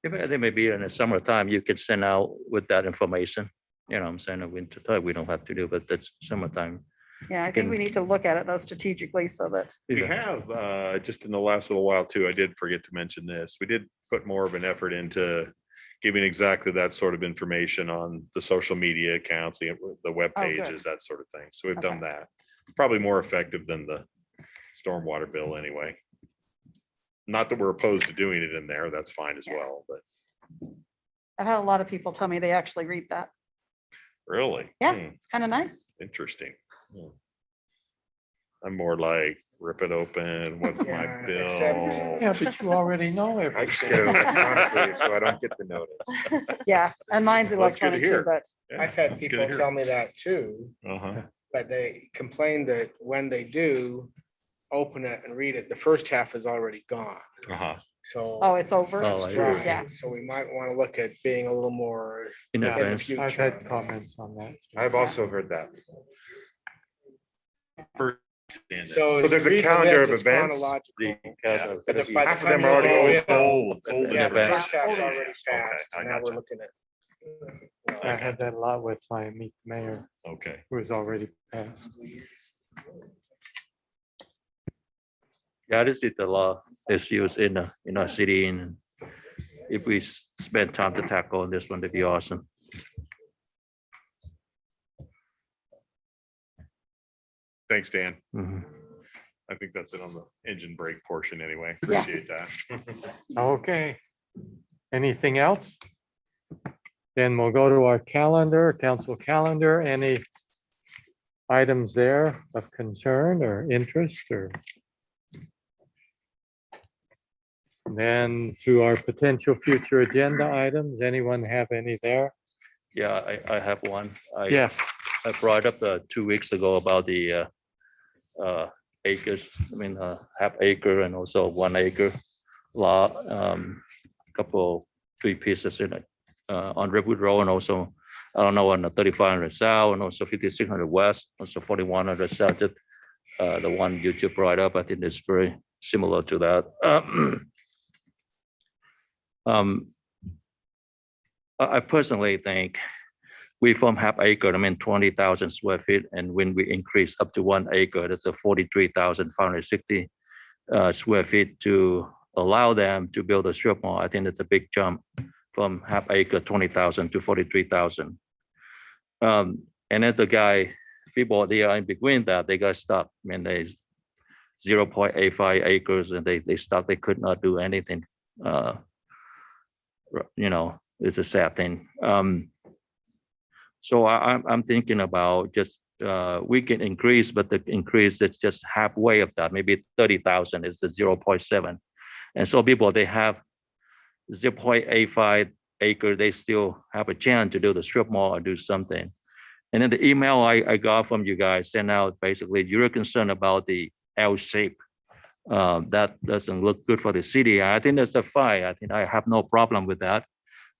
If I think maybe in the summertime, you could send out with that information. You know, what I'm saying in winter time, we don't have to do, but that's summertime. Yeah, I think we need to look at it though strategically so that, We Yeah. have, just in the last little while too, I did forget to mention this. We did put more of an effort into giving exactly that sort of information on the social media accounts, the web Oh, good. pages, that sort of thing. So we've done Okay. that. Probably more effective than the stormwater bill anyway. Not that we're opposed to doing it in there, that's fine as Yeah. well, but I've had a lot of people tell me they actually read that. really. Yeah, Hmm, it's kind of nice. Interesting. Hmm. I'm more like, rip it open, what's my Yeah, bill? except- Yeah, but you already know I everything. just get it electronically, so I don't get the notice. Yeah, and mine's Well, that's good to electronic too, hear. but Yeah, I've had that's good to people hear. tell me that too, Uh-huh. but they complain that when they do open it and read it, the first half is already gone. Uh-huh. So. oh, it's over. Oh, I see. Right, Yeah. so we might want to look at being a little more In Yeah. in the advance. future. I've had comments on that. I've also heard that. So. there's a read the calendar list, of it's events. chronological. Yeah. But the- by the Half of time them are already you go old. in- It's old. It's old. In Yeah, the advance. first half's already Okay, passed, I and now we're gotcha. looking at. I had that a lot with my meet the mayor, Okay. who was already passed. Yeah, this is the law that's used in our city, and if we spend time to tackle on this one, that'd be awesome. Thanks, Dan. Mhm. I think that's it on the engine brake portion anyway. Yeah. Appreciate that. Okay. Anything else? Then we'll go to our calendar, council calendar. Any items there of concern or interest or? Then to our potential future agenda items. Anyone have any there? Yeah, I have one. Yes. I brought up 2 weeks ago about the acres, half acre and also 1 acre lot, couple, 3 pieces in it, on Redwood Road and also, I don't know, on the 3500 South and also 5600 West, also 4100 South. Just, the one you just brought up, I think is very similar to that. I personally think we from half acre, 20,000 square feet, and when we increase up to 1 acre, that's a 43,560 square feet to allow them to build a strip mall. I think that's a big jump from half acre, 20,000 to 43,000. And as a guy, people, they are in between that, they got stuck. They 0.85 acres and they stuck, they could not do anything. It's a sad thing. So I'm thinking about just, we can increase, but the increase is just halfway of that, maybe 30,000 is the 0.7. And so people, they have 0.85 acre, they still have a chance to do the strip mall or do something. And then the email I got from you guys sent out, basically, you're concerned about the L shape that doesn't look good for the city. I think that's a fine. I think I have no problem with that.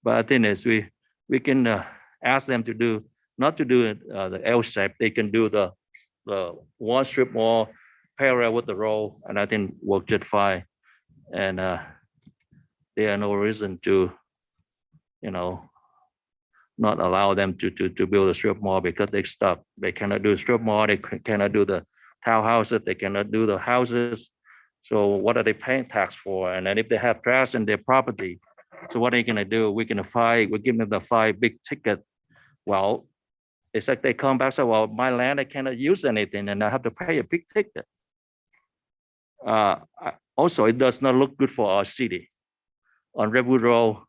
But I think is we can ask them to do, not to do it the L shape. They can do the one strip mall parallel with the road, and I think work just fine. And there are no reason to, not allow them to build a strip mall because they stop. They cannot do a strip mall. They cannot do the townhouses. They cannot do the houses. So what are they paying tax for? And then if they have trash in their property, so what are they gonna do? We're gonna fight. We give them the 5 big ticket. Well, it's like they come back, say, well, my land, I cannot use anything, and I have to pay a big ticket. Also, it does not look good for our city. On Redwood Road,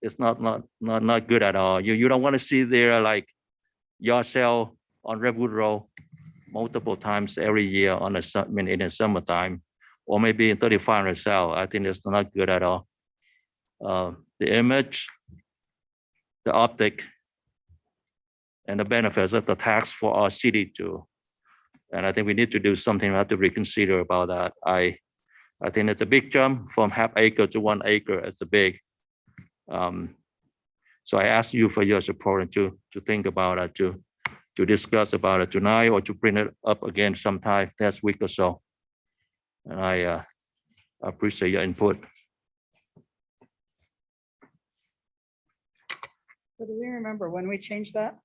it's not good at all. You don't want to see there like yard sale on Redwood Road multiple times every year in the summertime, or maybe in 3500 sale. I think it's not good at all. The image, the optic, and the benefits of the tax for our city too. And I think we need to do something. We have to reconsider about that. I think it's a big jump from half acre to 1 acre. It's a big. So I ask you for your support and to think about it, to discuss about it tonight, or to bring it up again sometime next week or so. And I appreciate your input. So do we remember when we changed that?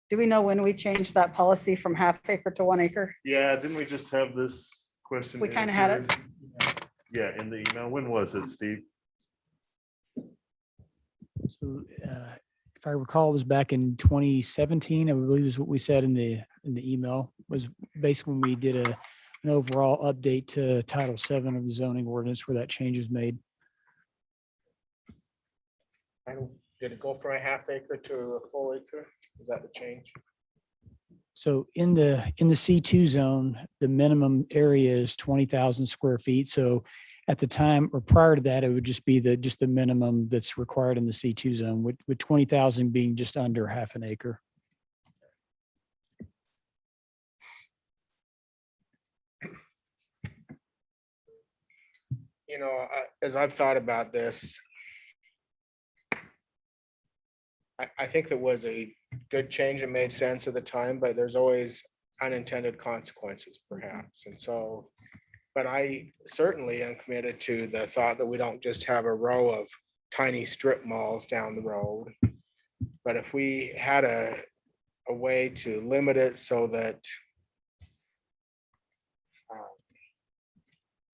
Do we know when we changed that policy from half acre to 1 acre? Yeah, didn't we just have this question? We kinda had it. answered? Yeah, in the email. When was it, Steve? So if I recall, it was back in 2017, I believe is what we said in the email, was basically when we did an overall update to Title VII of the zoning ordinance where that change is made. Did it go from a half acre to a full acre? Is that the change? So in the C2 zone, the minimum area is 20,000 square feet. So at the time or prior to that, it would just be the minimum that's required in the C2 zone, with 20,000 being just under half an acre. As I've thought about this, I think there was a good change. It made sense at the time, but there's always unintended consequences perhaps. And so, but I certainly am committed to the thought that we don't just have a row of tiny strip malls down the road. But if we had a way to limit it so that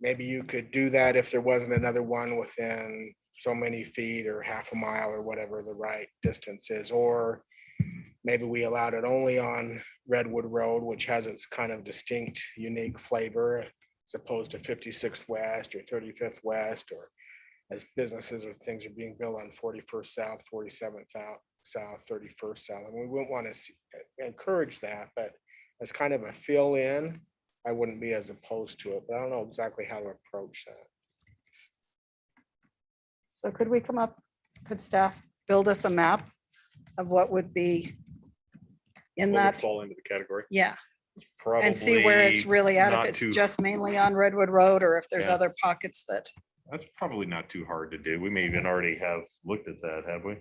maybe you could do that if there wasn't another one within so many feet or half a mile or whatever the right distance is, or maybe we allowed it only on Redwood Road, which has its kind of distinct, unique flavor as opposed to 56th West or 35th West, or as businesses or things are being built on 41st South, 47th South, 31st South. And we wouldn't want to encourage that, but as kind of a fill in, I wouldn't be as opposed to it, but I don't know exactly how to approach that. So could staff build us a map of what would be in What would that? fall into the category? Yeah, and see where it's Probably really at, not if too- it's just mainly on Redwood Road, or if there's Yeah. other pockets that, That's probably not too hard to do. We may even already have looked at that, have we?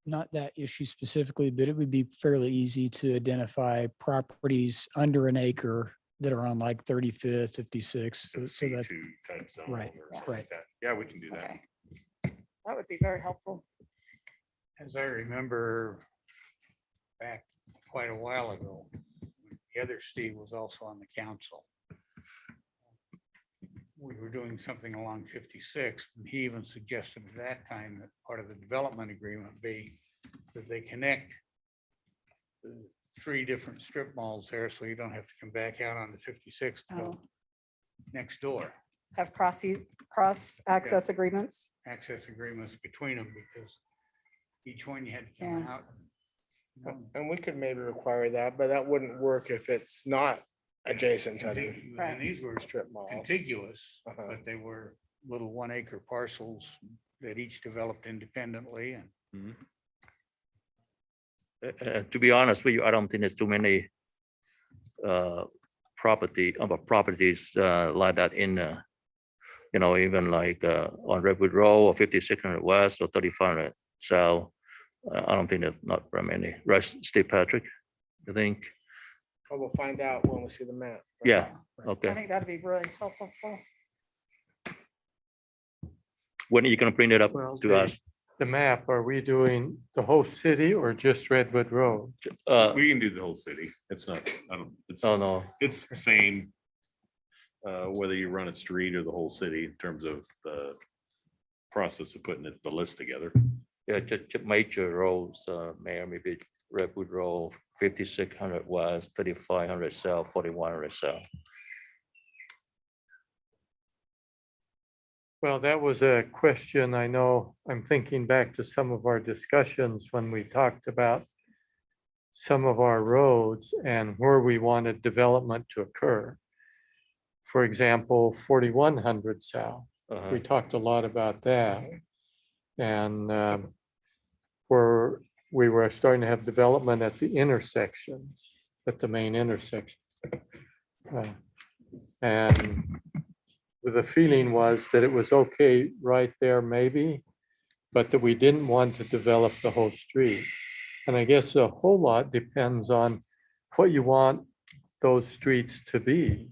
Not that issue specifically, but it would be fairly easy to identify properties under an acre that are on like 35th, 56. So that, C2 type zone Right, or something like that. Yeah, we can do that. okay. That would be very helpful. As I remember back quite a while ago, the other Steve was also on the council. We were doing something along 56th, and he even suggested at that time that part of the development agreement be that they connect the 3 different strip malls there, so you don't have to come back out on the 56th to go Oh. next door. Have cross access agreements. Access agreements between them, because each one you had to come Yeah. out. you know, And we could maybe require that, but that wouldn't work if it's not adjacent to the contigu- Right. And these were strip malls. contiguous, Uh-huh. but they were little 1 acre parcels that each developed independently, and To be honest with you, I don't think there's too many properties like that in, even like on Redwood Road or 5600 West or 3500 South. I don't think there's not very many. Right, Steve Patrick, I think. Well, we'll find out when we see the map. Yeah, I okay. think that'd be really helpful. When are you gonna bring it up Well, to us? The map, are we doing the whole city or just Redwood Road? We can do the whole city. It's not, it's, Oh, no, it's same. Whether you run a street or the whole city in terms of the process of putting the list together. yeah, just major roads, Mayor, maybe Redwood Road, 5600 West, 3500 South, 4100 South. Well, that was a question. I know I'm thinking back to some of our discussions when we talked about some of our roads and where we wanted development to occur. For example, 4100 South. Uh-huh. We talked a lot about that. And where we were starting to have development at the intersections, at the main intersection. And the feeling was that it was okay right there maybe, but that we didn't want to develop the whole street. And I guess a whole lot depends on what you want those streets to be.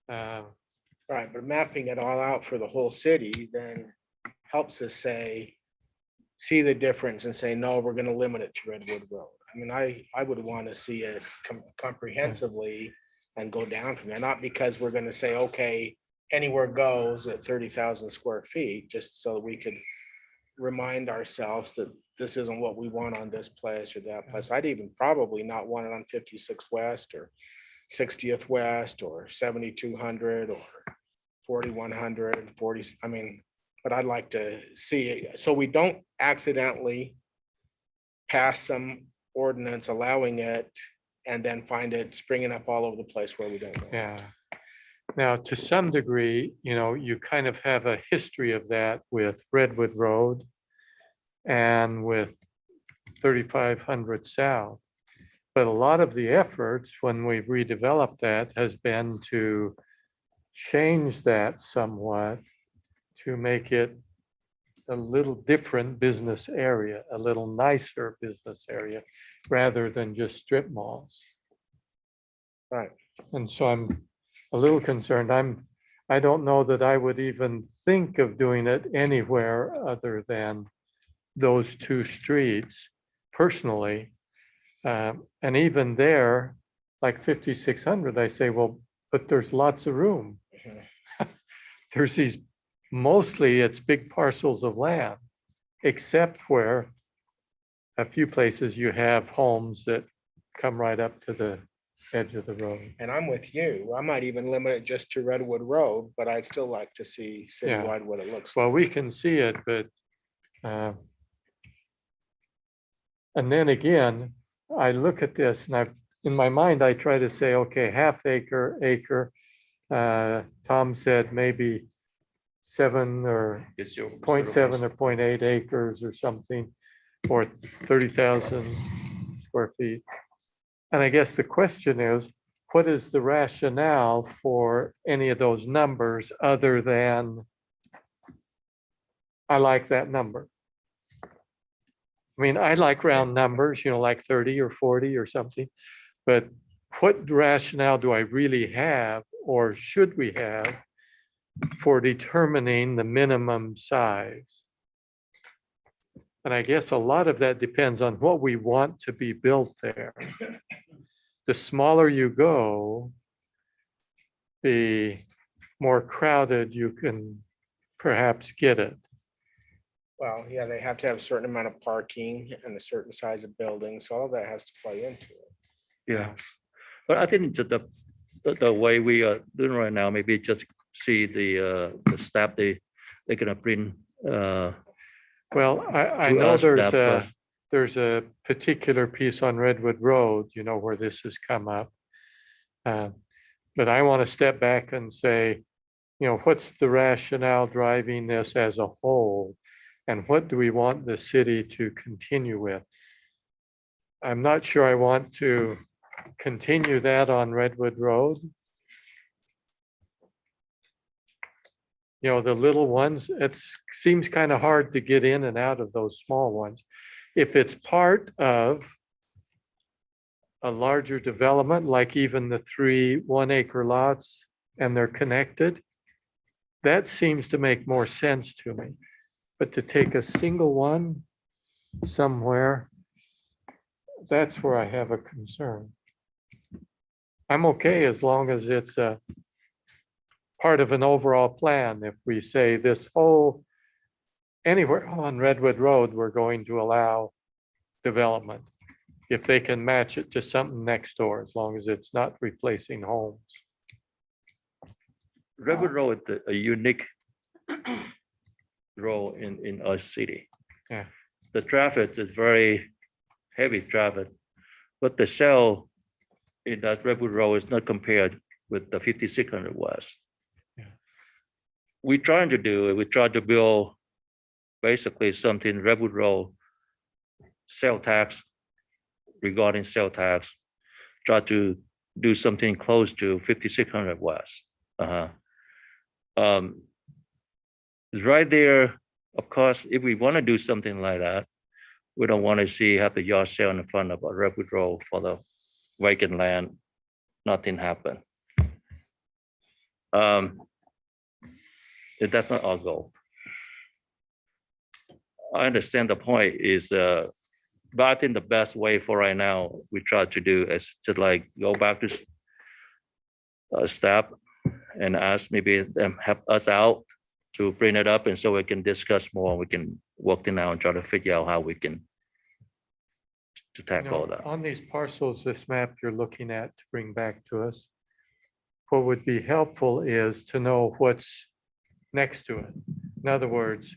Right, but mapping it all out for the whole city then helps us say, see the difference and say, no, we're gonna limit it to Redwood Road. I mean, I would want to see it comprehensively and go down from there, not because we're gonna say, okay, anywhere goes at 30,000 square feet, just so we could remind ourselves that this isn't what we want on this place or that place. I'd even probably not want it on 56 West or 60th West or 7200 or 4100, 40, I mean, but I'd like to see it, so we don't accidentally pass some ordinance allowing it and then find it springing up all over the place where we don't know. Yeah. Now, to some degree, you kind of have a history of that with Redwood Road and with 3500 South. But a lot of the efforts when we've redeveloped that has been to change that somewhat to make it a little different business area, a little nicer business area, rather than just strip malls. Right. And so I'm a little concerned. I don't know that I would even think of doing it anywhere other than those two streets personally. And even there, like 5600, I say, well, but there's lots of room. There's these, mostly it's big parcels of land, except where a few places you have homes that come right up to the edge of the road. And I'm with you. I might even limit it just to Redwood Road, but I'd still like to see citywide what it looks like. Well, we can see it, but and then again, I look at this and in my mind, I try to say, okay, half acre, acre. Tom said maybe 7 or It's your 0.7 or 0.8 acres or something, or 30,000 square feet. And I guess the question is, what is the rationale for any of those numbers other than I like that number? I mean, I like round numbers, like 30 or 40 or something, but what rationale do I really have or should we have for determining the minimum size? And I guess a lot of that depends on what we want to be built there. The smaller you go, the more crowded you can perhaps get it. Well, yeah, they have to have a certain amount of parking and a certain size of building, so all of that has to play into it. Yeah, but I think that the way we are doing right now, maybe just see the step they're gonna bring. Well, I To know us, that there's a particular piece on Redwood Road, where this has come up. But I want to step back and say, what's the rationale driving this as a whole? And what do we want the city to continue with? I'm not sure I want to continue that on Redwood Road. You know, the little ones, it seems kind of hard to get in and out of those small ones. If it's part of a larger development, like even the 3 1-acre lots, and they're connected, that seems to make more sense to me. But to take a single one somewhere, that's where I have a concern. I'm okay as long as it's a part of an overall plan. If we say this whole, anywhere on Redwood Road, we're going to allow development. If they can match it to something next door, as long as it's not replacing homes. Redwood Road, is a unique role in our city. Yeah. The traffic is very heavy traffic, but the sale in that Redwood Road is not compared with the 5600 West. Yeah. We trying to do it, we try to build basically something Redwood Road sale tax, regarding sale tax, try to do something close to 5600 West. Right there, of course, if we want to do something like that, we don't want to see have the yard sale in front of a Redwood Road for the vacant land, nothing happen. That's not our goal. I understand the point is, but I think the best way for right now, we try to do is to like go back to staff and ask maybe them help us out to bring it up, and so we can discuss more. We can work it out and try to figure out how we can to You tackle know, that. on these parcels, this map you're looking at to bring back to us, what would be helpful is to know what's next to it. In other words,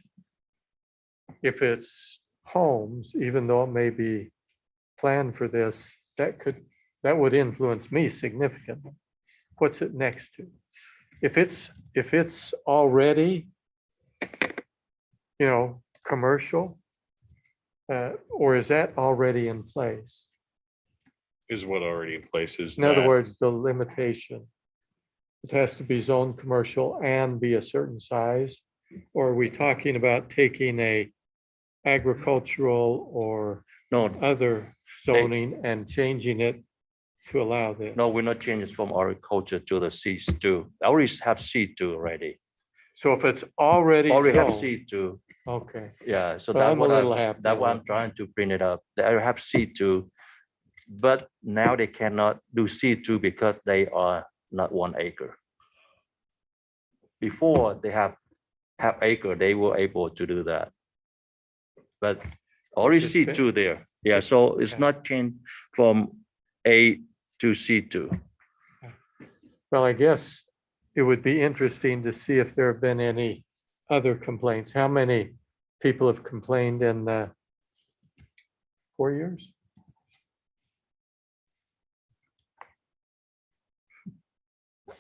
if it's homes, even though it may be planned for this, that would influence me significantly. What's it next to? If it's already, commercial, or is that already in place? Is what already in place is In other that- words, the limitation. It has to be zoned commercial and be a certain size? Or are we talking about taking a agricultural or No, other zoning and changing it to allow this? no, we're not changing from agriculture to the C2. I already have C2 already. So if it's already Already have zoned, C2. okay, Yeah, so Well, that's I'm a what little happy that's why with I'm trying to bring it up. They have C2, but now they cannot do C2 because they are not 1 acre. Before they have half acre, they were able to do that. But already Just fit. C2 there. Yeah, so it's Yeah. not changed from A to C2. well, I guess it would be interesting to see if there have been any other complaints. How many people have complained in the 4 years?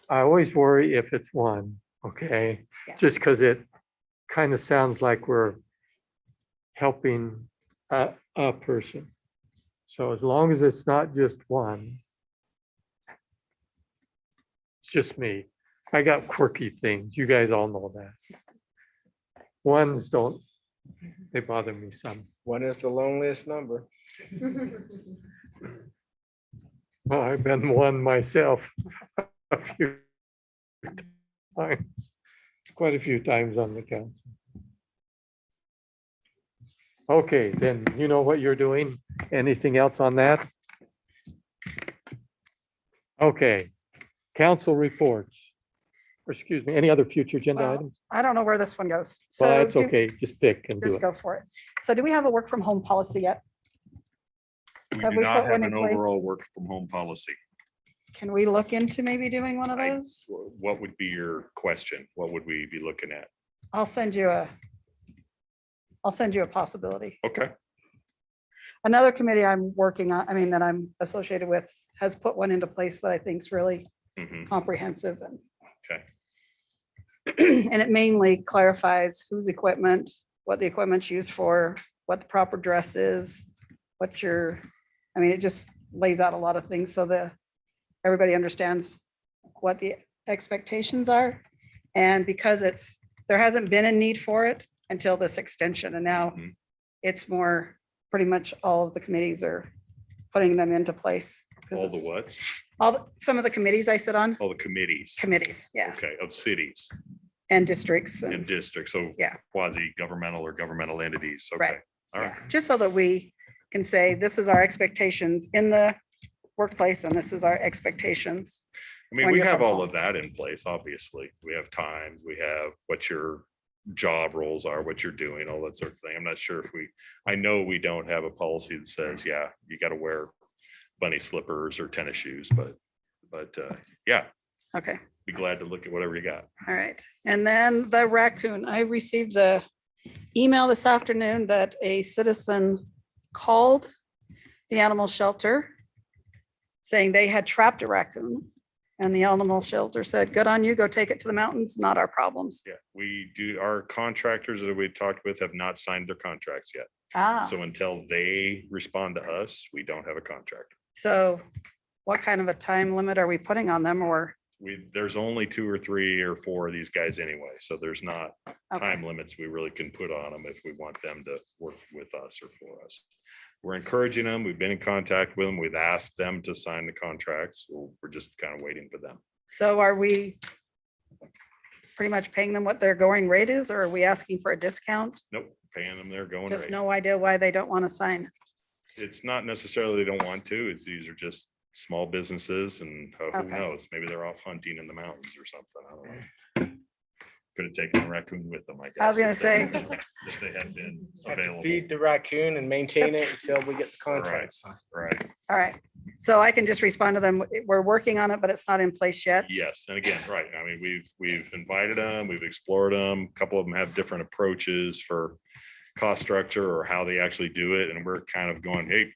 I always worry if it's one, okay? Yeah. Just because it kind of sounds like we're helping a person. So as long as it's not just one. It's just me. I got quirky things. You guys all know that. Ones don't, they bother me some. One is the loneliest number. Well, I've been one myself a few times, quite a few times on the council. Okay, then you know what you're doing. Anything else on that? Okay, council reports. Or excuse me, any other future agenda Well, items? I don't know where this one goes. Well, So that's do- okay, just pick and do Just it. go for it. So do we have a work from home policy yet? We Have do we not put one have in an place? overall work from home policy. Can we look into maybe doing one of I- those? What would be your question? What would we be looking at? I'll send you a possibility. Okay. Another committee I'm working on, that I'm associated with, has put one into place that I think is really Mhm. comprehensive and. Okay. And it mainly clarifies whose equipment, what the equipment's used for, what the proper dress is, it just lays out a lot of things so that everybody understands what the expectations are. And because there hasn't been a need for it until this extension, and now Mhm. it's more, pretty much all of the committees are putting them into place. 'Cause All the it's- what? some of the committees I sit on, All the committees. yeah, Okay, of cities and districts and and, districts, so Yeah. quasi-governmental or governmental entities, okay. Right. All yeah, right, just so that we can say, this is our expectations in the workplace and this is our expectations. I mean, when we you're have from all home. of that in place, obviously. We have times, we have what your job roles are, what you're doing, all that sort of thing. I'm not sure if I know we don't have a policy that says, yeah, you got to wear bunny slippers or tennis shoes, but yeah, Okay. be glad to look at whatever you got. All right, and then the raccoon, I received a email this afternoon that a citizen called the animal shelter saying they had trapped a raccoon. And the animal shelter said, good on you, go take it to the mountains, not our problems. Yeah, we do, our contractors that we talked with have not signed their contracts yet. Ah, So until they respond to us, we don't have a contract. so what kind of a time limit are we putting on them or? There's only 2 or 3 or 4 of these guys anyway, so there's not Okay. time limits we really can put on them if we want them to work with us or for us. We're encouraging them. We've been in contact with them. We've asked them to sign the contracts. We're just kind of waiting for them. So are we pretty much paying them what their going rate is, or are we asking for a discount? Nope, paying them their going Just rate. no idea why they don't want to sign. It's not necessarily they don't want to, it's these are just small businesses and who Okay. knows, maybe they're off hunting in the mountains or something. I don't know. Could have taken a raccoon with them, I guess. I was gonna if say. If they had been Have to available. feed the raccoon and maintain it until we get the contract signed. Right, All right, so I can just respond to them. We're working on it, but it's not in place yet. yes, and again, right, I mean, we've invited them, we've explored them, a couple of them have different approaches for cost structure or how they actually do it, and we're kind of going, hey,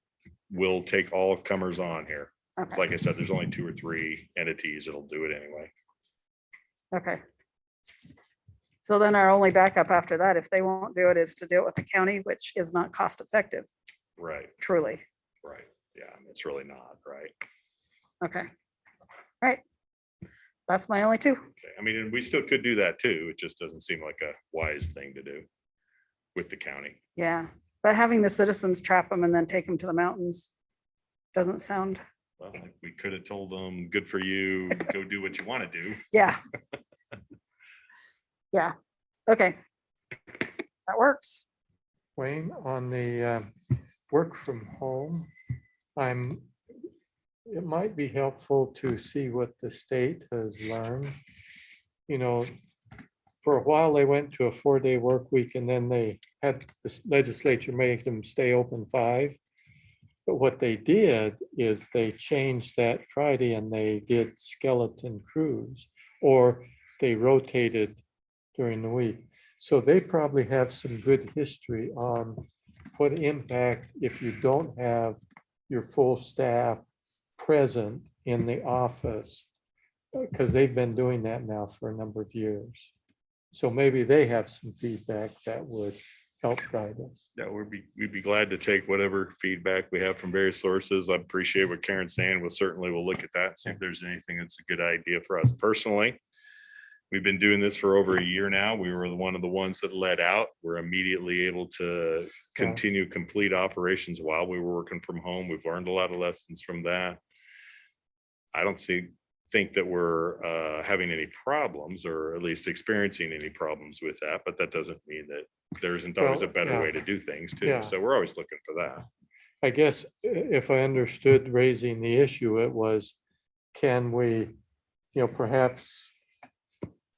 we'll take all comers on here. It's Okay, like I said, there's only 2 or 3 entities that'll do it anyway. okay. So then our only backup after that, if they won't do it, is to do it with the county, which is not cost effective, Right, truly. right, yeah, it's really not, right? Okay. All right. That's my only 2. Okay, I mean, and we still could do that too. It just doesn't seem like a wise thing to do with the county. Yeah, but having the citizens trap them and then take them to the mountains doesn't sound, Well, like, we could have told them, good for you, go do what you want to do. yeah. Yeah, okay. That works. Wayne, on the work from home, it might be helpful to see what the state has learned. You know, for a while, they went to a 4-day work week and then they had the legislature make them stay open 5. But what they did is they changed that Friday and they did skeleton crews, or they rotated during the week. So they probably have some good history on what impact if you don't have your full staff present in the office, because they've been doing that now for a number of years. So maybe they have some feedback that would help guide us. Yeah, we'd be glad to take whatever feedback we have from various sources. I appreciate what Karen's saying. We'll look at that, see if there's anything that's a good idea for us personally. We've been doing this for over a year now. We were one of the ones that led out. We're immediately able to continue complete operations while we were working from home. We've learned a lot of lessons from that. I don't think that we're having any problems, or at least experiencing any problems with that, but that doesn't mean that there isn't always a Well, better yeah. way to do things too. Yeah. So we're always looking for that. I guess if I understood raising the issue, it was, can we, perhaps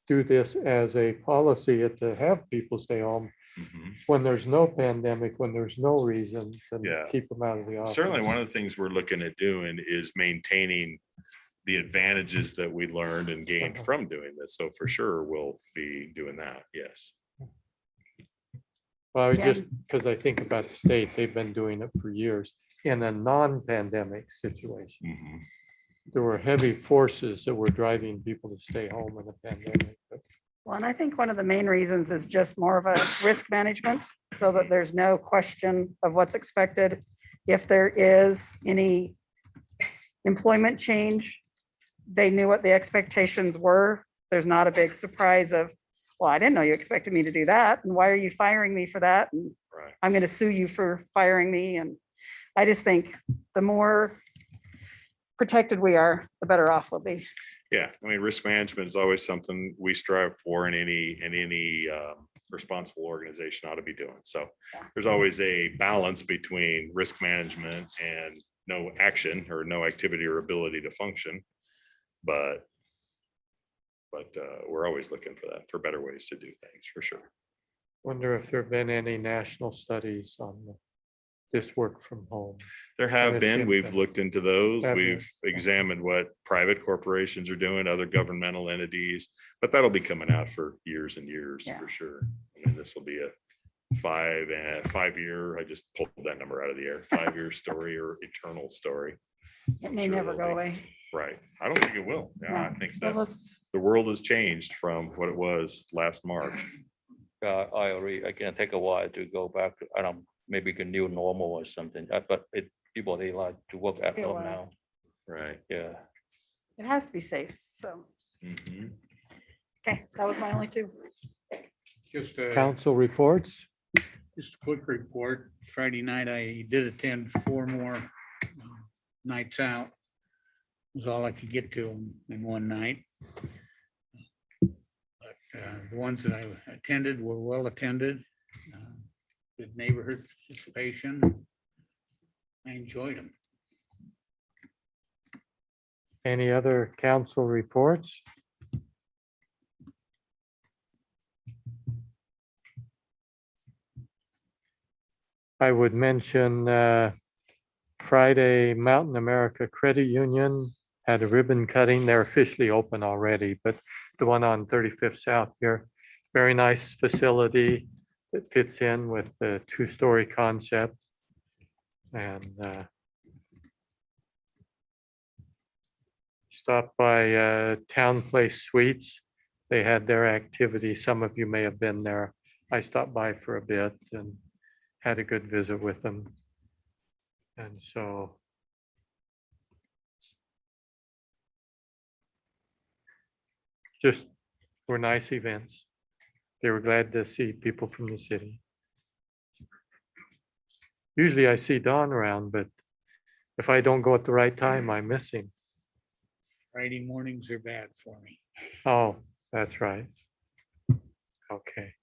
do this as a policy to have people stay home Mhm. when there's no pandemic, when there's no reason Yeah. to keep them out of the office. Certainly, one of the things we're looking at doing is maintaining the advantages that we learned and gained Uh-huh. from doing this. So for sure, we'll be doing that. Yes. Well, Yeah. just because I think about the state, they've been doing it for years in a non-pandemic situation. Mhm. There were heavy forces that were driving people to stay home in the pandemic. But Well, and I think one of the main reasons is just more of a risk management, so that there's no question of what's expected. If there is any employment change. They knew what the expectations were. There's not a big surprise of, well, I didn't know you expected me to do that. And why are you firing me for that? And Right. I'm going to sue you for firing me. And I just think the more protected we are, the better off we'll be. Yeah, I mean, risk management is always something we strive for in any responsible organization ought to be doing. So there's always a balance between risk management and no action or no activity or ability to function. But we're always looking for that, for better ways to do things, for sure. Wonder if there have been any national studies on this work from home. There And have it's been, in we've the- looked into those. Have you? We've examined what private corporations are doing, other governmental entities, but that'll be coming out for years and years Yeah. for sure. I mean, this will be a 5-year, I just pulled that number out of the air, 5-year story or eternal story. It I'm may sure never there'll go be. away. Right. I don't think it will. Yeah, I No. think Well, that let's- the world has changed from what it was last March. I agree. It can take a while to go back to, I don't, maybe a new normal or something, but people, they like to work at Be a home while. now. Right. Yeah. It has to be safe. So, Mhm. okay, that was my only two. Just Council reports. just a quick report. Friday night, I did attend 4 more nights out. Was all I could get to in one night. But the ones that I attended were well attended. Good neighborhood participation. I enjoyed them. Any other council reports? I would mention Friday, Mountain America Credit Union had a ribbon cutting. They're officially open already, but the one on 35th South here, very nice facility that fits in with the 2-story concept. And stopped by Town Place Suites. They had their activity. Some of you may have been there. I stopped by for a bit and had a good visit with them. And so just were nice events. They were glad to see people from the city. Usually I see Don around, but if I don't go at the right time, I miss him. Friday mornings are bad for me. Oh, that's right. Okay.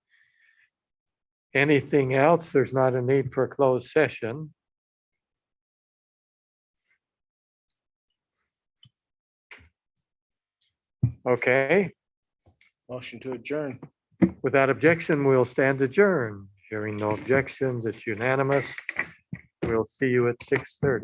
Anything else? There's not a need for a closed session. Okay, Motion to adjourn. without objection, we'll stand adjourned. Hearing no objections, it's unanimous. We'll see you at 6:30.